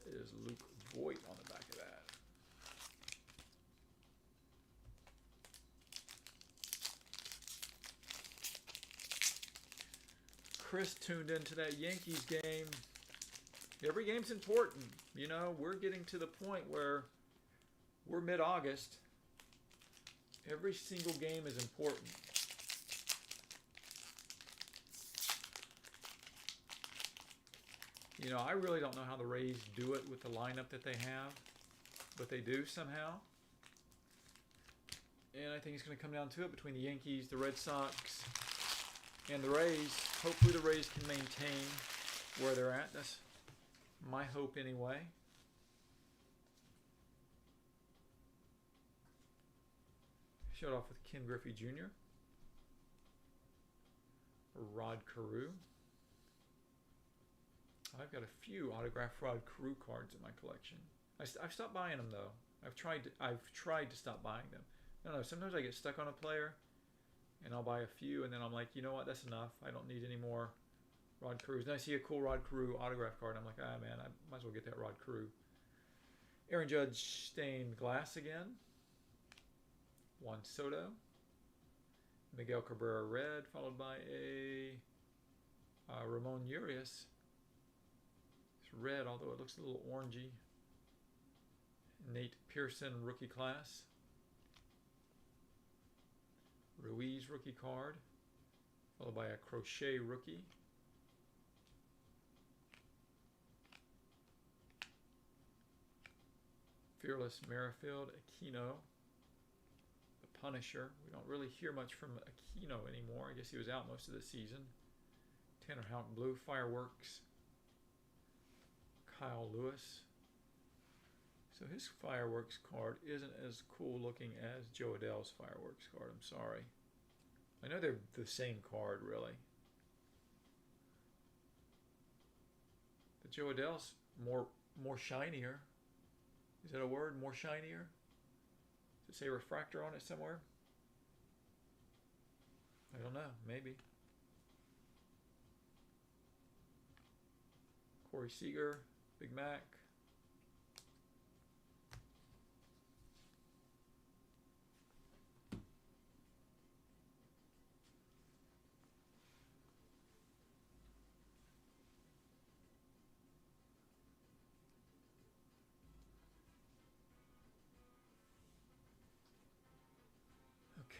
That is Luke Voigt on the back of that. Chris tuned into that Yankees game. Every game's important. You know, we're getting to the point where we're mid-August. Every single game is important. You know, I really don't know how the Rays do it with the lineup that they have, but they do somehow. And I think it's going to come down to it between the Yankees, the Red Sox, and the Rays. Hopefully the Rays can maintain where they're at. That's my hope anyway. Showed off with Ken Griffey Jr. Rod Carew. I've got a few autographed Rod Carew cards in my collection. I've stopped buying them though. I've tried to stop buying them. I don't know. Sometimes I get stuck on a player, and I'll buy a few, and then I'm like, you know what? That's enough. I don't need any more Rod Carews. And I see a cool Rod Carew autograph card, and I'm like, ah man, I might as well get that Rod Carew. Aaron Judge stained glass again. Juan Soto. Miguel Cabrera red, followed by a Ramon Urias. It's red, although it looks a little orangey. Nate Pearson rookie class. Ruiz rookie card, followed by a Crochet rookie. Fearless Merrifield, Aquino, the Punisher. We don't really hear much from Aquino anymore. I guess he was out most of the season. Tanner Houck blue, Fireworks. Kyle Lewis. So his Fireworks card isn't as cool looking as Joe Adell's Fireworks card. I'm sorry. I know they're the same card, really. The Joe Adell's more shinier. Is that a word? More shinier? Does it say refractor on it somewhere? I don't know. Maybe. Corey Seager, Big Mac.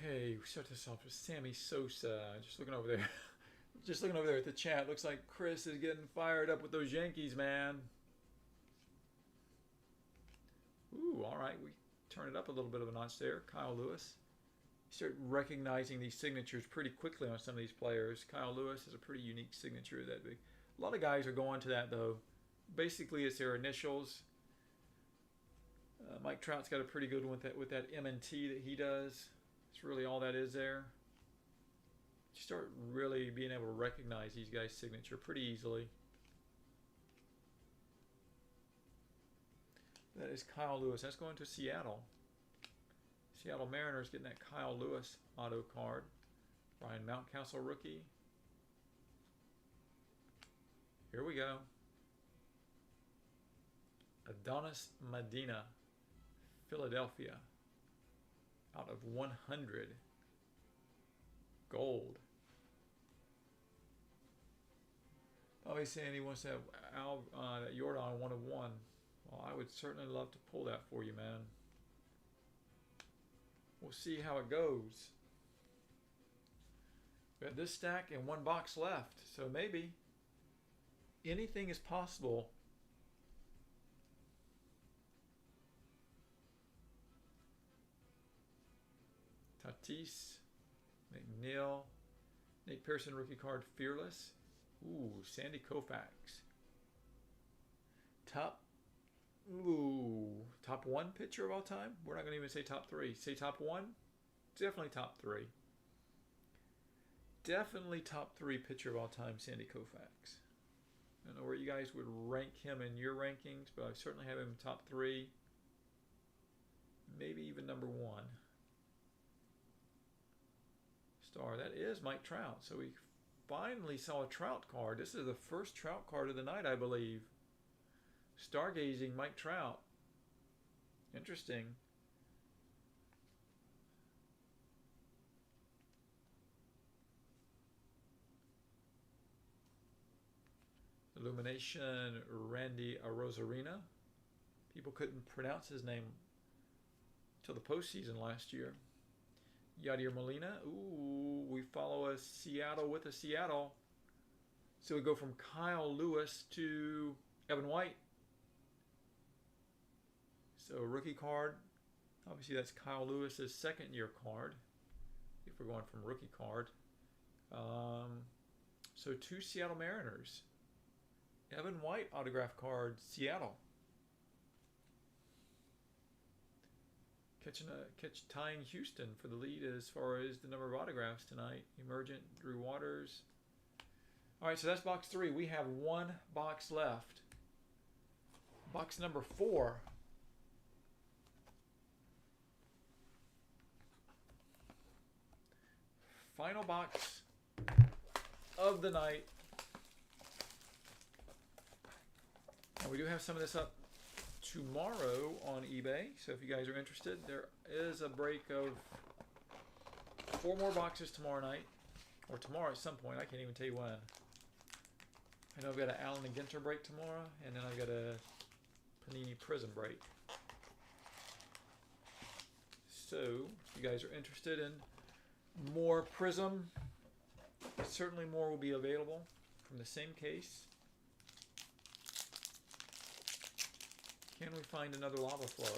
Okay, we start this off with Sammy Sosa. Just looking over there. Just looking over there at the chat. Looks like Chris is getting fired up with those Yankees, man. Ooh, all right. We turn it up a little bit of a notch there. Kyle Lewis. You start recognizing these signatures pretty quickly on some of these players. Kyle Lewis has a pretty unique signature that big. A lot of guys are going to that, though. Basically, it's their initials. Mike Trout's got a pretty good one with that M&T that he does. It's really all that is there. You start really being able to recognize these guys' signature pretty easily. That is Kyle Lewis. That's going to Seattle. Seattle Mariners getting that Kyle Lewis auto card. Ryan Mountcastle rookie. Here we go. Adonis Medina, Philadelphia. Out of 100. Gold. Oh, he's saying he wants to have that Jordan 1 of 1. Well, I would certainly love to pull that for you, man. We'll see how it goes. We have this stack and one box left, so maybe anything is possible. Tatis, McNeil, Nate Pearson rookie card, Fearless. Ooh, Sandy Koufax. Top 1 pitcher of all time? We're not going to even say top 3. Say top 1? Definitely top 3. Definitely top 3 pitcher of all time, Sandy Koufax. I don't know where you guys would rank him in your rankings, but I certainly have him top 3. Maybe even number 1. Star. That is Mike Trout. So we finally saw a Trout card. This is the first Trout card of the night, I believe. Stargazing Mike Trout. Interesting. Illumination, Randy Arozarena. People couldn't pronounce his name till the postseason last year. Yadier Molina. Ooh, we follow a Seattle with a Seattle. So we go from Kyle Lewis to Evan White. So rookie card. Obviously that's Kyle Lewis's second year card. If we're going from rookie card. So 2 Seattle Mariners. Evan White autograph card, Seattle. Tying Houston for the lead as far as the number of autographs tonight. Emergent, Drew Waters. All right, so that's box 3. We have 1 box left. Box number 4. Final box of the night. And we do have some of this up tomorrow on eBay, so if you guys are interested, there is a break of 4 more boxes tomorrow night, or tomorrow at some point. I can't even tell you when. I know I've got an Allen and Ginter break tomorrow, and then I've got a Panini Prizm break. So if you guys are interested in more Prizm, certainly more will be available from the same case. Can we find another lava flow?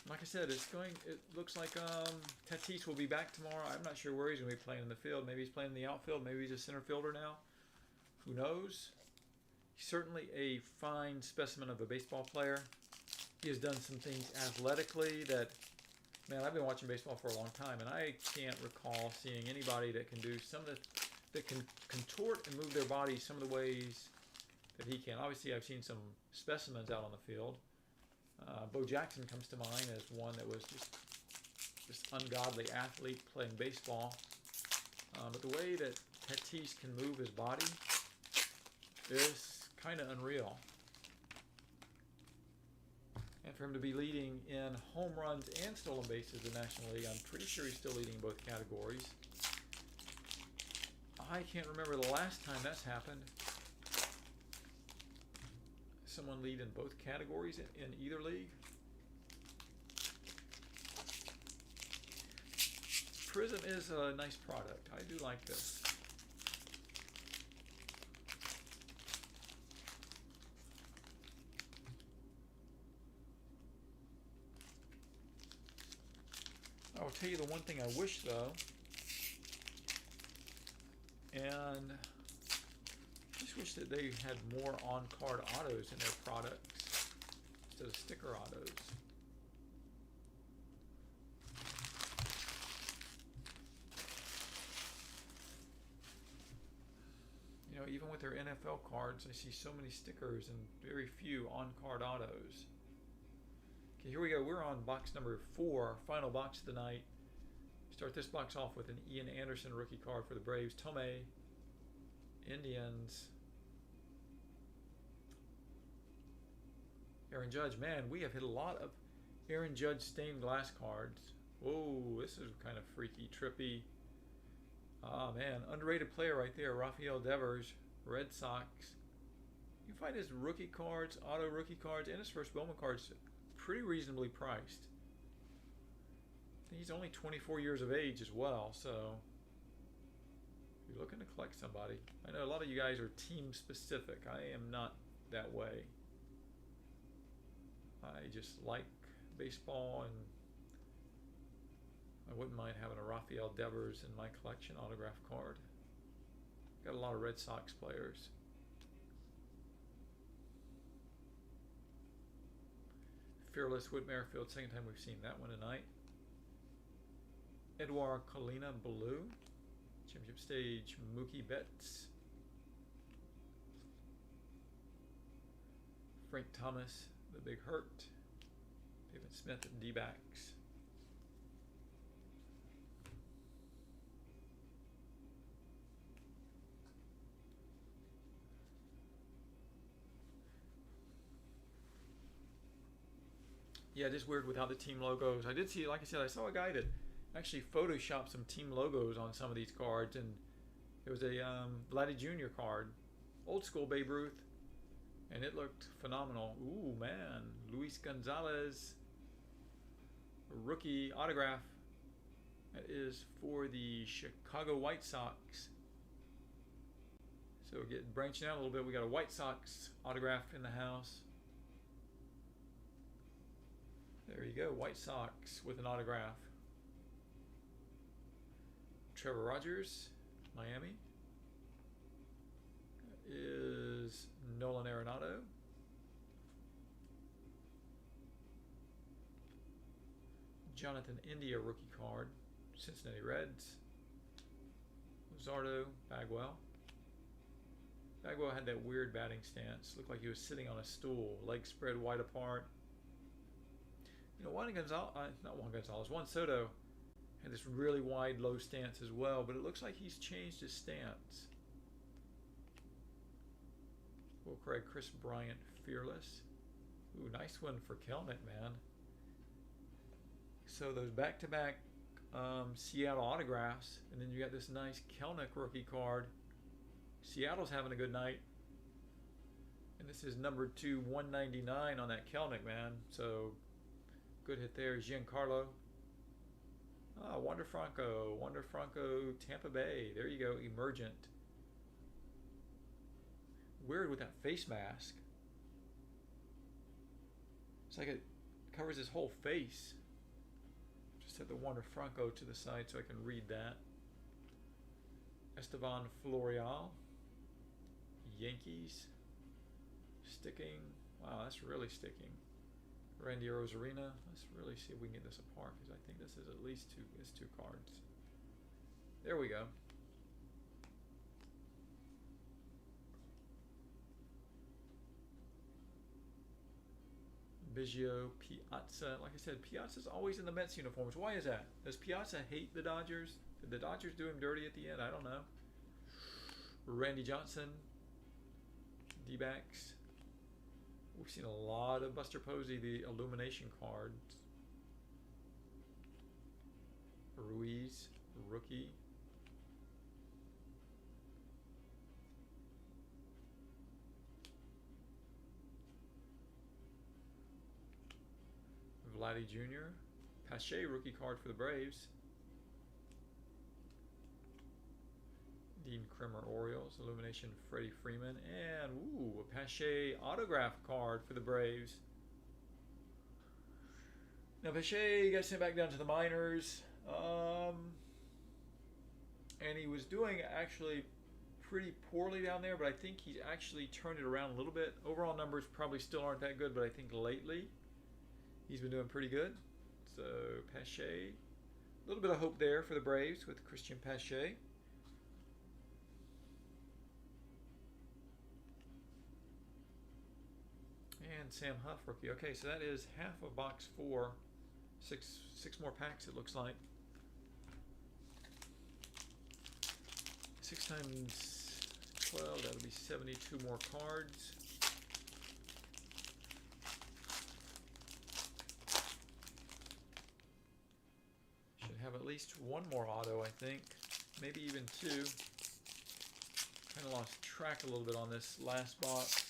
Like I said, it looks like Tatis will be back tomorrow. I'm not sure where he's going to be playing in the field. Maybe he's playing in the outfield. Maybe he's a center fielder now. Who knows? He's certainly a fine specimen of a baseball player. He has done some things athletically that, man, I've been watching baseball for a long time, and I can't recall seeing anybody that can do some of the, that can contort and move their body some of the ways that he can. Obviously, I've seen some specimens out on the field. Bo Jackson comes to mind as one that was just this ungodly athlete playing baseball. But the way that Tatis can move his body is kind of unreal. And for him to be leading in home runs and stolen bases in the National League, I'm pretty sure he's still leading in both categories. I can't remember the last time that's happened. Someone lead in both categories in either league. Prizm is a nice product. I do like this. I will tell you the one thing I wish though, and I just wish that they had more on-card autos in their products instead of sticker autos. You know, even with their NFL cards, I see so many stickers and very few on-card autos. Okay, here we go. We're on box number 4, final box of the night. Start this box off with an Ian Anderson rookie card for the Braves. Tomei, Indians. Aaron Judge. Man, we have hit a lot of Aaron Judge stained glass cards. Whoa, this is kind of freaky, trippy. Ah, man, underrated player right there. Rafael Devers, Red Sox. You find his rookie cards, auto rookie cards, and his first Bowman cards pretty reasonably priced. He's only 24 years of age as well, so if you're looking to collect somebody. I know a lot of you guys are team specific. I am not that way. I just like baseball, and I wouldn't mind having a Rafael Devers in my collection autograph card. Got a lot of Red Sox players. Fearless Whit Merrifield, second time we've seen that one tonight. Edouard Colina Blue, Championship Stage, Mookie Betts. Frank Thomas, the Big Hurt. David Smith at D-backs. Yeah, just weird without the team logos. I did see, like I said, I saw a guy that actually photoshopped some team logos on some of these cards, and It was a Vladdy Jr. card, old school Babe Ruth, and it looked phenomenal. Ooh, man. Luis Gonzalez, rookie autograph. That is for the Chicago White Sox. So get branching out a little bit. We got a White Sox autograph in the house. There you go, White Sox with an autograph. Trevor Rogers, Miami. That is Nolan Arenado. Jonathan India rookie card, Cincinnati Reds. Luzardo, Bagwell. Bagwell had that weird batting stance. Looked like he was sitting on a stool, legs spread wide apart. You know, Juan Soto had this really wide, low stance as well, but it looks like he's changed his stance. Will Craig, Chris Bryant, Fearless. Ooh, nice one for Kelnick, man. So those back-to-back Seattle autographs, and then you got this nice Kelnick rookie card. Seattle's having a good night. And this is number 2/199 on that Kelnick, man. So good hit there. Giancarlo. Ah, Wander Franco, Tampa Bay. There you go, Emergent. Weird with that face mask. It's like it covers his whole face. Just set the Wander Franco to the side so I can read that. Estevan Florial. Yankees. Sticking. Wow, that's really sticking. Randy Rosarina. Let's really see if we can get this apart, because I think this is at least two cards. There we go. Biggio, Piazza. Like I said, Piazza's always in the Mets uniforms. Why is that? Does Piazza hate the Dodgers? Did the Dodgers do him dirty at the end? I don't know. Randy Johnson. D-backs. We've seen a lot of Buster Posey, the illumination cards. Ruiz, rookie. Vladdy Jr. Pache, rookie card for the Braves. Dean Krimmer, Orioles. Illumination, Freddie Freeman. And, ooh, a Pache autograph card for the Braves. Now, Pache got sent back down to the minors. And he was doing actually pretty poorly down there, but I think he's actually turned it around a little bit. Overall numbers probably still aren't that good, but I think lately he's been doing pretty good. So, Pache. A little bit of hope there for the Braves with Christian Pache. And Sam Huff, rookie. Okay, so that is half of box 4. Six more packs, it looks like. 6 times 12, that'll be 72 more cards. Should have at least one more auto, I think. Maybe even 2. Kind of lost track a little bit on this last box.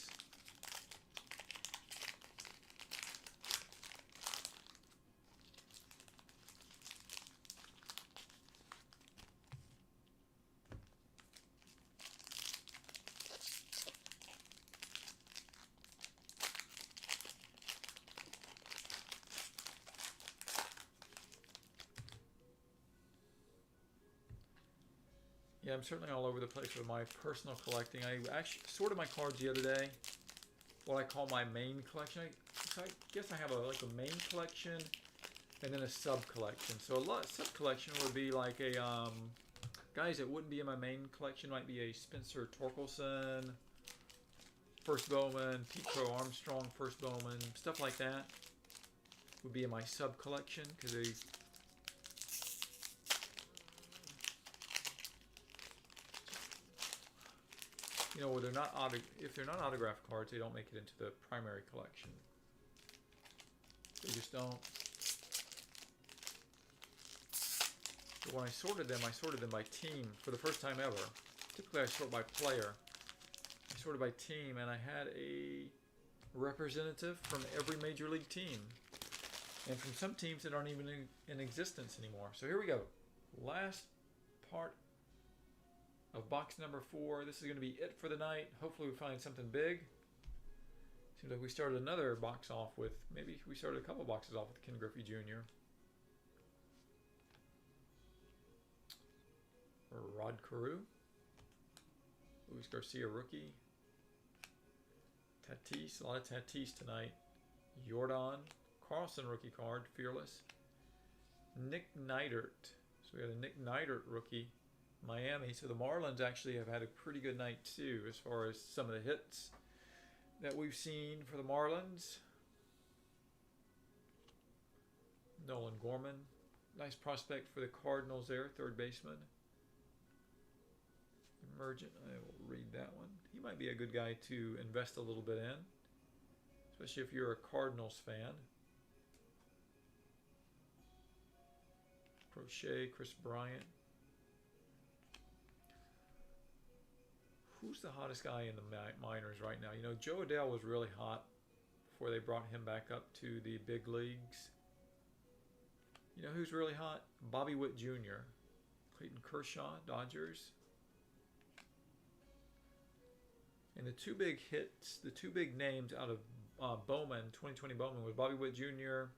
Yeah, I'm certainly all over the place with my personal collecting. I actually sorted my cards the other day. What I call my main collection. So I guess I have like a main collection and then a sub collection. So a sub collection would be like a guys that wouldn't be in my main collection might be a Spencer Torkelson, first Bowman, Pete Crow Armstrong, first Bowman, stuff like that would be in my sub collection because they. You know, if they're not autographed cards, they don't make it into the primary collection. They just don't. But when I sorted them by team for the first time ever. typically I sort by player. I sorted by team, and I had a representative from every major league team. And from some teams that aren't even in existence anymore. So here we go. Last part of box number 4. This is going to be it for the night. Hopefully we find something big. Seems like we started another box off with, maybe we started a couple boxes off with Ken Griffey Jr. Or Rod Carew. Luis Garcia rookie. Tatis, a lot of Tatis tonight. Jordan. Carlson rookie card, Fearless. Nick Neidert. So we got a Nick Neidert rookie, Miami. So the Marlins actually have had a pretty good night too as far as some of the hits that we've seen for the Marlins. Nolan Gorman. Nice prospect for the Cardinals there, third baseman. Emergent, I will read that one. He might be a good guy to invest a little bit in, especially if you're a Cardinals fan. Crochet, Chris Bryant. Who's the hottest guy in the minors right now? You know, Joe Adele was really hot before they brought him back up to the big leagues. You know who's really hot? Bobby Witt Jr. Clayton Kershaw, Dodgers. And the two big hits, the two big names out of Bowman, 2020 Bowman, was Bobby Witt Jr.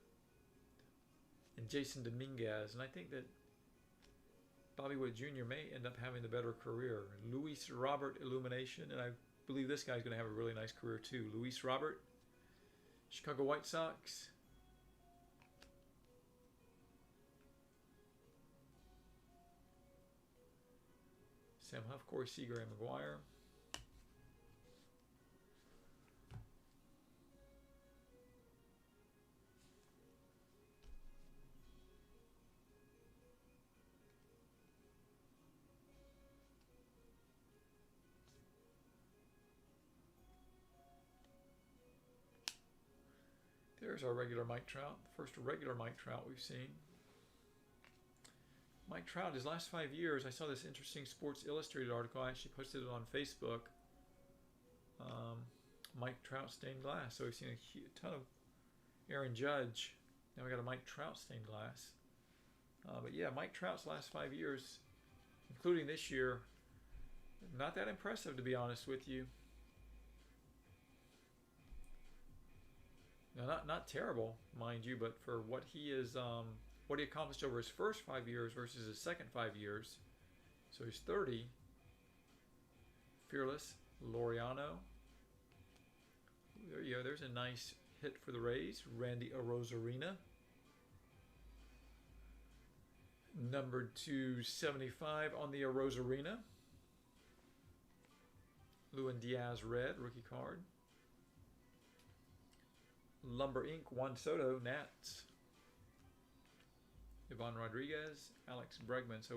and Jason Dominguez. And I think that Bobby Witt Jr. may end up having the better career. Luis Robert Illumination, and I believe this guy's going to have a really nice career too. Luis Robert, Chicago White Sox. Sam Huff, Corey Seager, and McGuire. There's our regular Mike Trout, the first regular Mike Trout we've seen. Mike Trout, his last 5 years, I saw this interesting Sports Illustrated article. I actually posted it on Facebook. Mike Trout stained glass. So we've seen a ton of Aaron Judge. Now we got a Mike Trout stained glass. But yeah, Mike Trout's last 5 years, including this year, not that impressive, to be honest with you. Now, not terrible, mind you, but for what he is, what he accomplished over his first 5 years versus his second 5 years. So he's 30. Fearless, Laureano. There you go. There's a nice hit for the Rays. Randy Arozarena. Numbered to 75 on the Arozarena. Lewin Diaz red, rookie card. Lumber Inc. Juan Soto, Nats. Ivan Rodriguez, Alex Bregman. So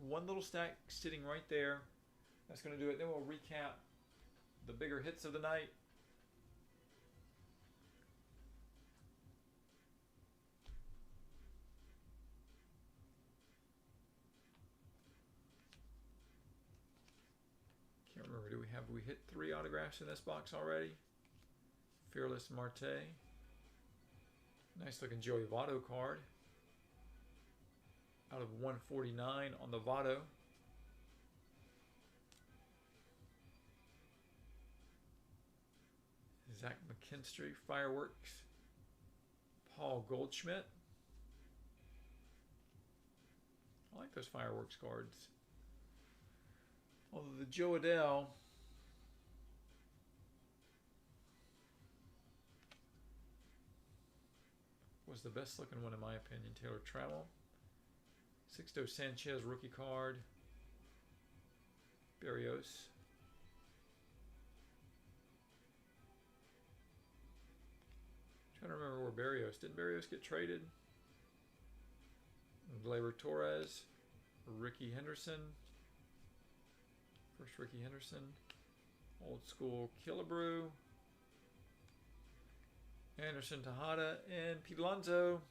one little stack sitting right there. That's going to do it. Then we'll recap the bigger hits of the night. Can't remember. Have we hit 3 autographs in this box already? Fearless Marte. Nice looking Joey Votto card. Out of 149 on the Votto. Zach McKinstry, Fireworks. Paul Goldschmidt. I like those Fireworks cards. Although the Joe Adele was the best looking one in my opinion. Taylor Trammell. Sixto Sanchez rookie card. Berrios. Trying to remember where Berrios. Didn't Berrios get traded? Gleyber Torres. Ricky Henderson. First Ricky Henderson. Old school Killebrew. Anderson Tejada and Pete Alonso.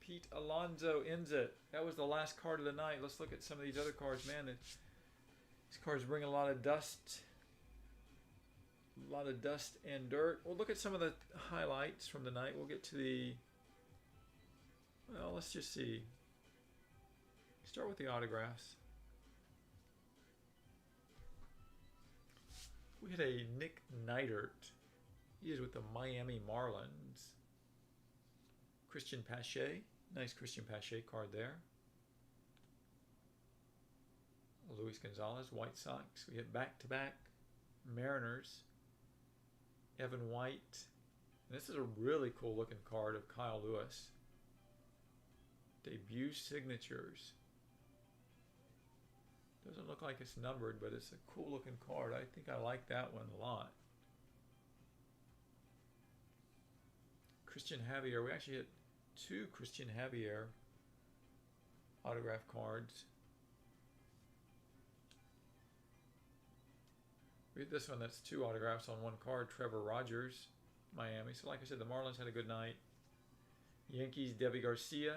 Pete Alonso ends it. That was the last card of the night. Let's look at some of these other cards. Man, These cards bring a lot of dust. A lot of dust and dirt. We'll look at some of the highlights from the night. We'll get to the... Well, let's just see. Start with the autographs. We had a Nick Neidert. He is with the Miami Marlins. Christian Pache. Nice Christian Pache card there. Luis Gonzalez, White Sox. We hit back-to-back Mariners. Evan White. And this is a really cool looking card of Kyle Lewis. Debut signatures. Doesn't look like it's numbered, but it's a cool looking card. I think I like that one a lot. Christian Javier. We actually hit 2 Christian Javier autograph cards. We hit this one, that's 2 autographs on 1 card. Trevor Rogers, Miami. So like I said, the Marlins had a good night. Yankees, Debbie Garcia.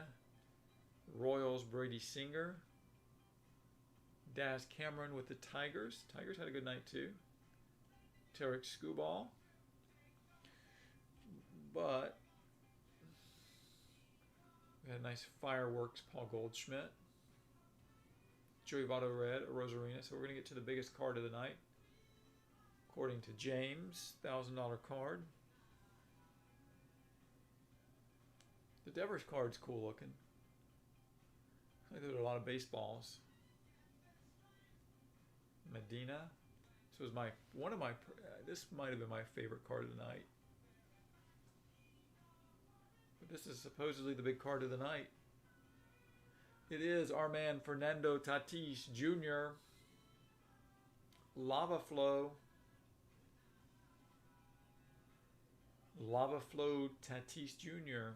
Royals, Brady Singer. Daz Cameron with the Tigers. Tigers had a good night too. Tarek Skubal. But we had a nice fireworks Paul Goldschmidt. Joey Votto Red, a Rosarina. So we're going to get to the biggest card of the night. According to James, $1,000 card. The Devers card's cool looking. I think there are a lot of baseballs. Medina. This was this might have been my favorite card of the night. But this is supposedly the big card of the night. It is our man Fernando Tatis Jr. Lava Flow. Lava Flow Tatis Jr.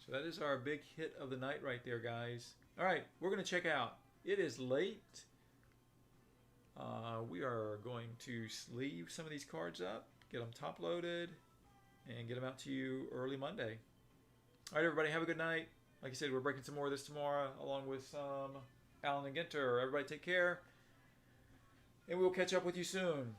So that is our big hit of the night right there, guys. All right, we're going to check out. It is late. We are going to sleeve some of these cards up, get them top loaded, and get them out to you early Monday. All right, everybody, have a good night. Like I said, we're breaking some more of this tomorrow, along with some Allen and Ginter. Everybody take care, and we'll catch up with you soon.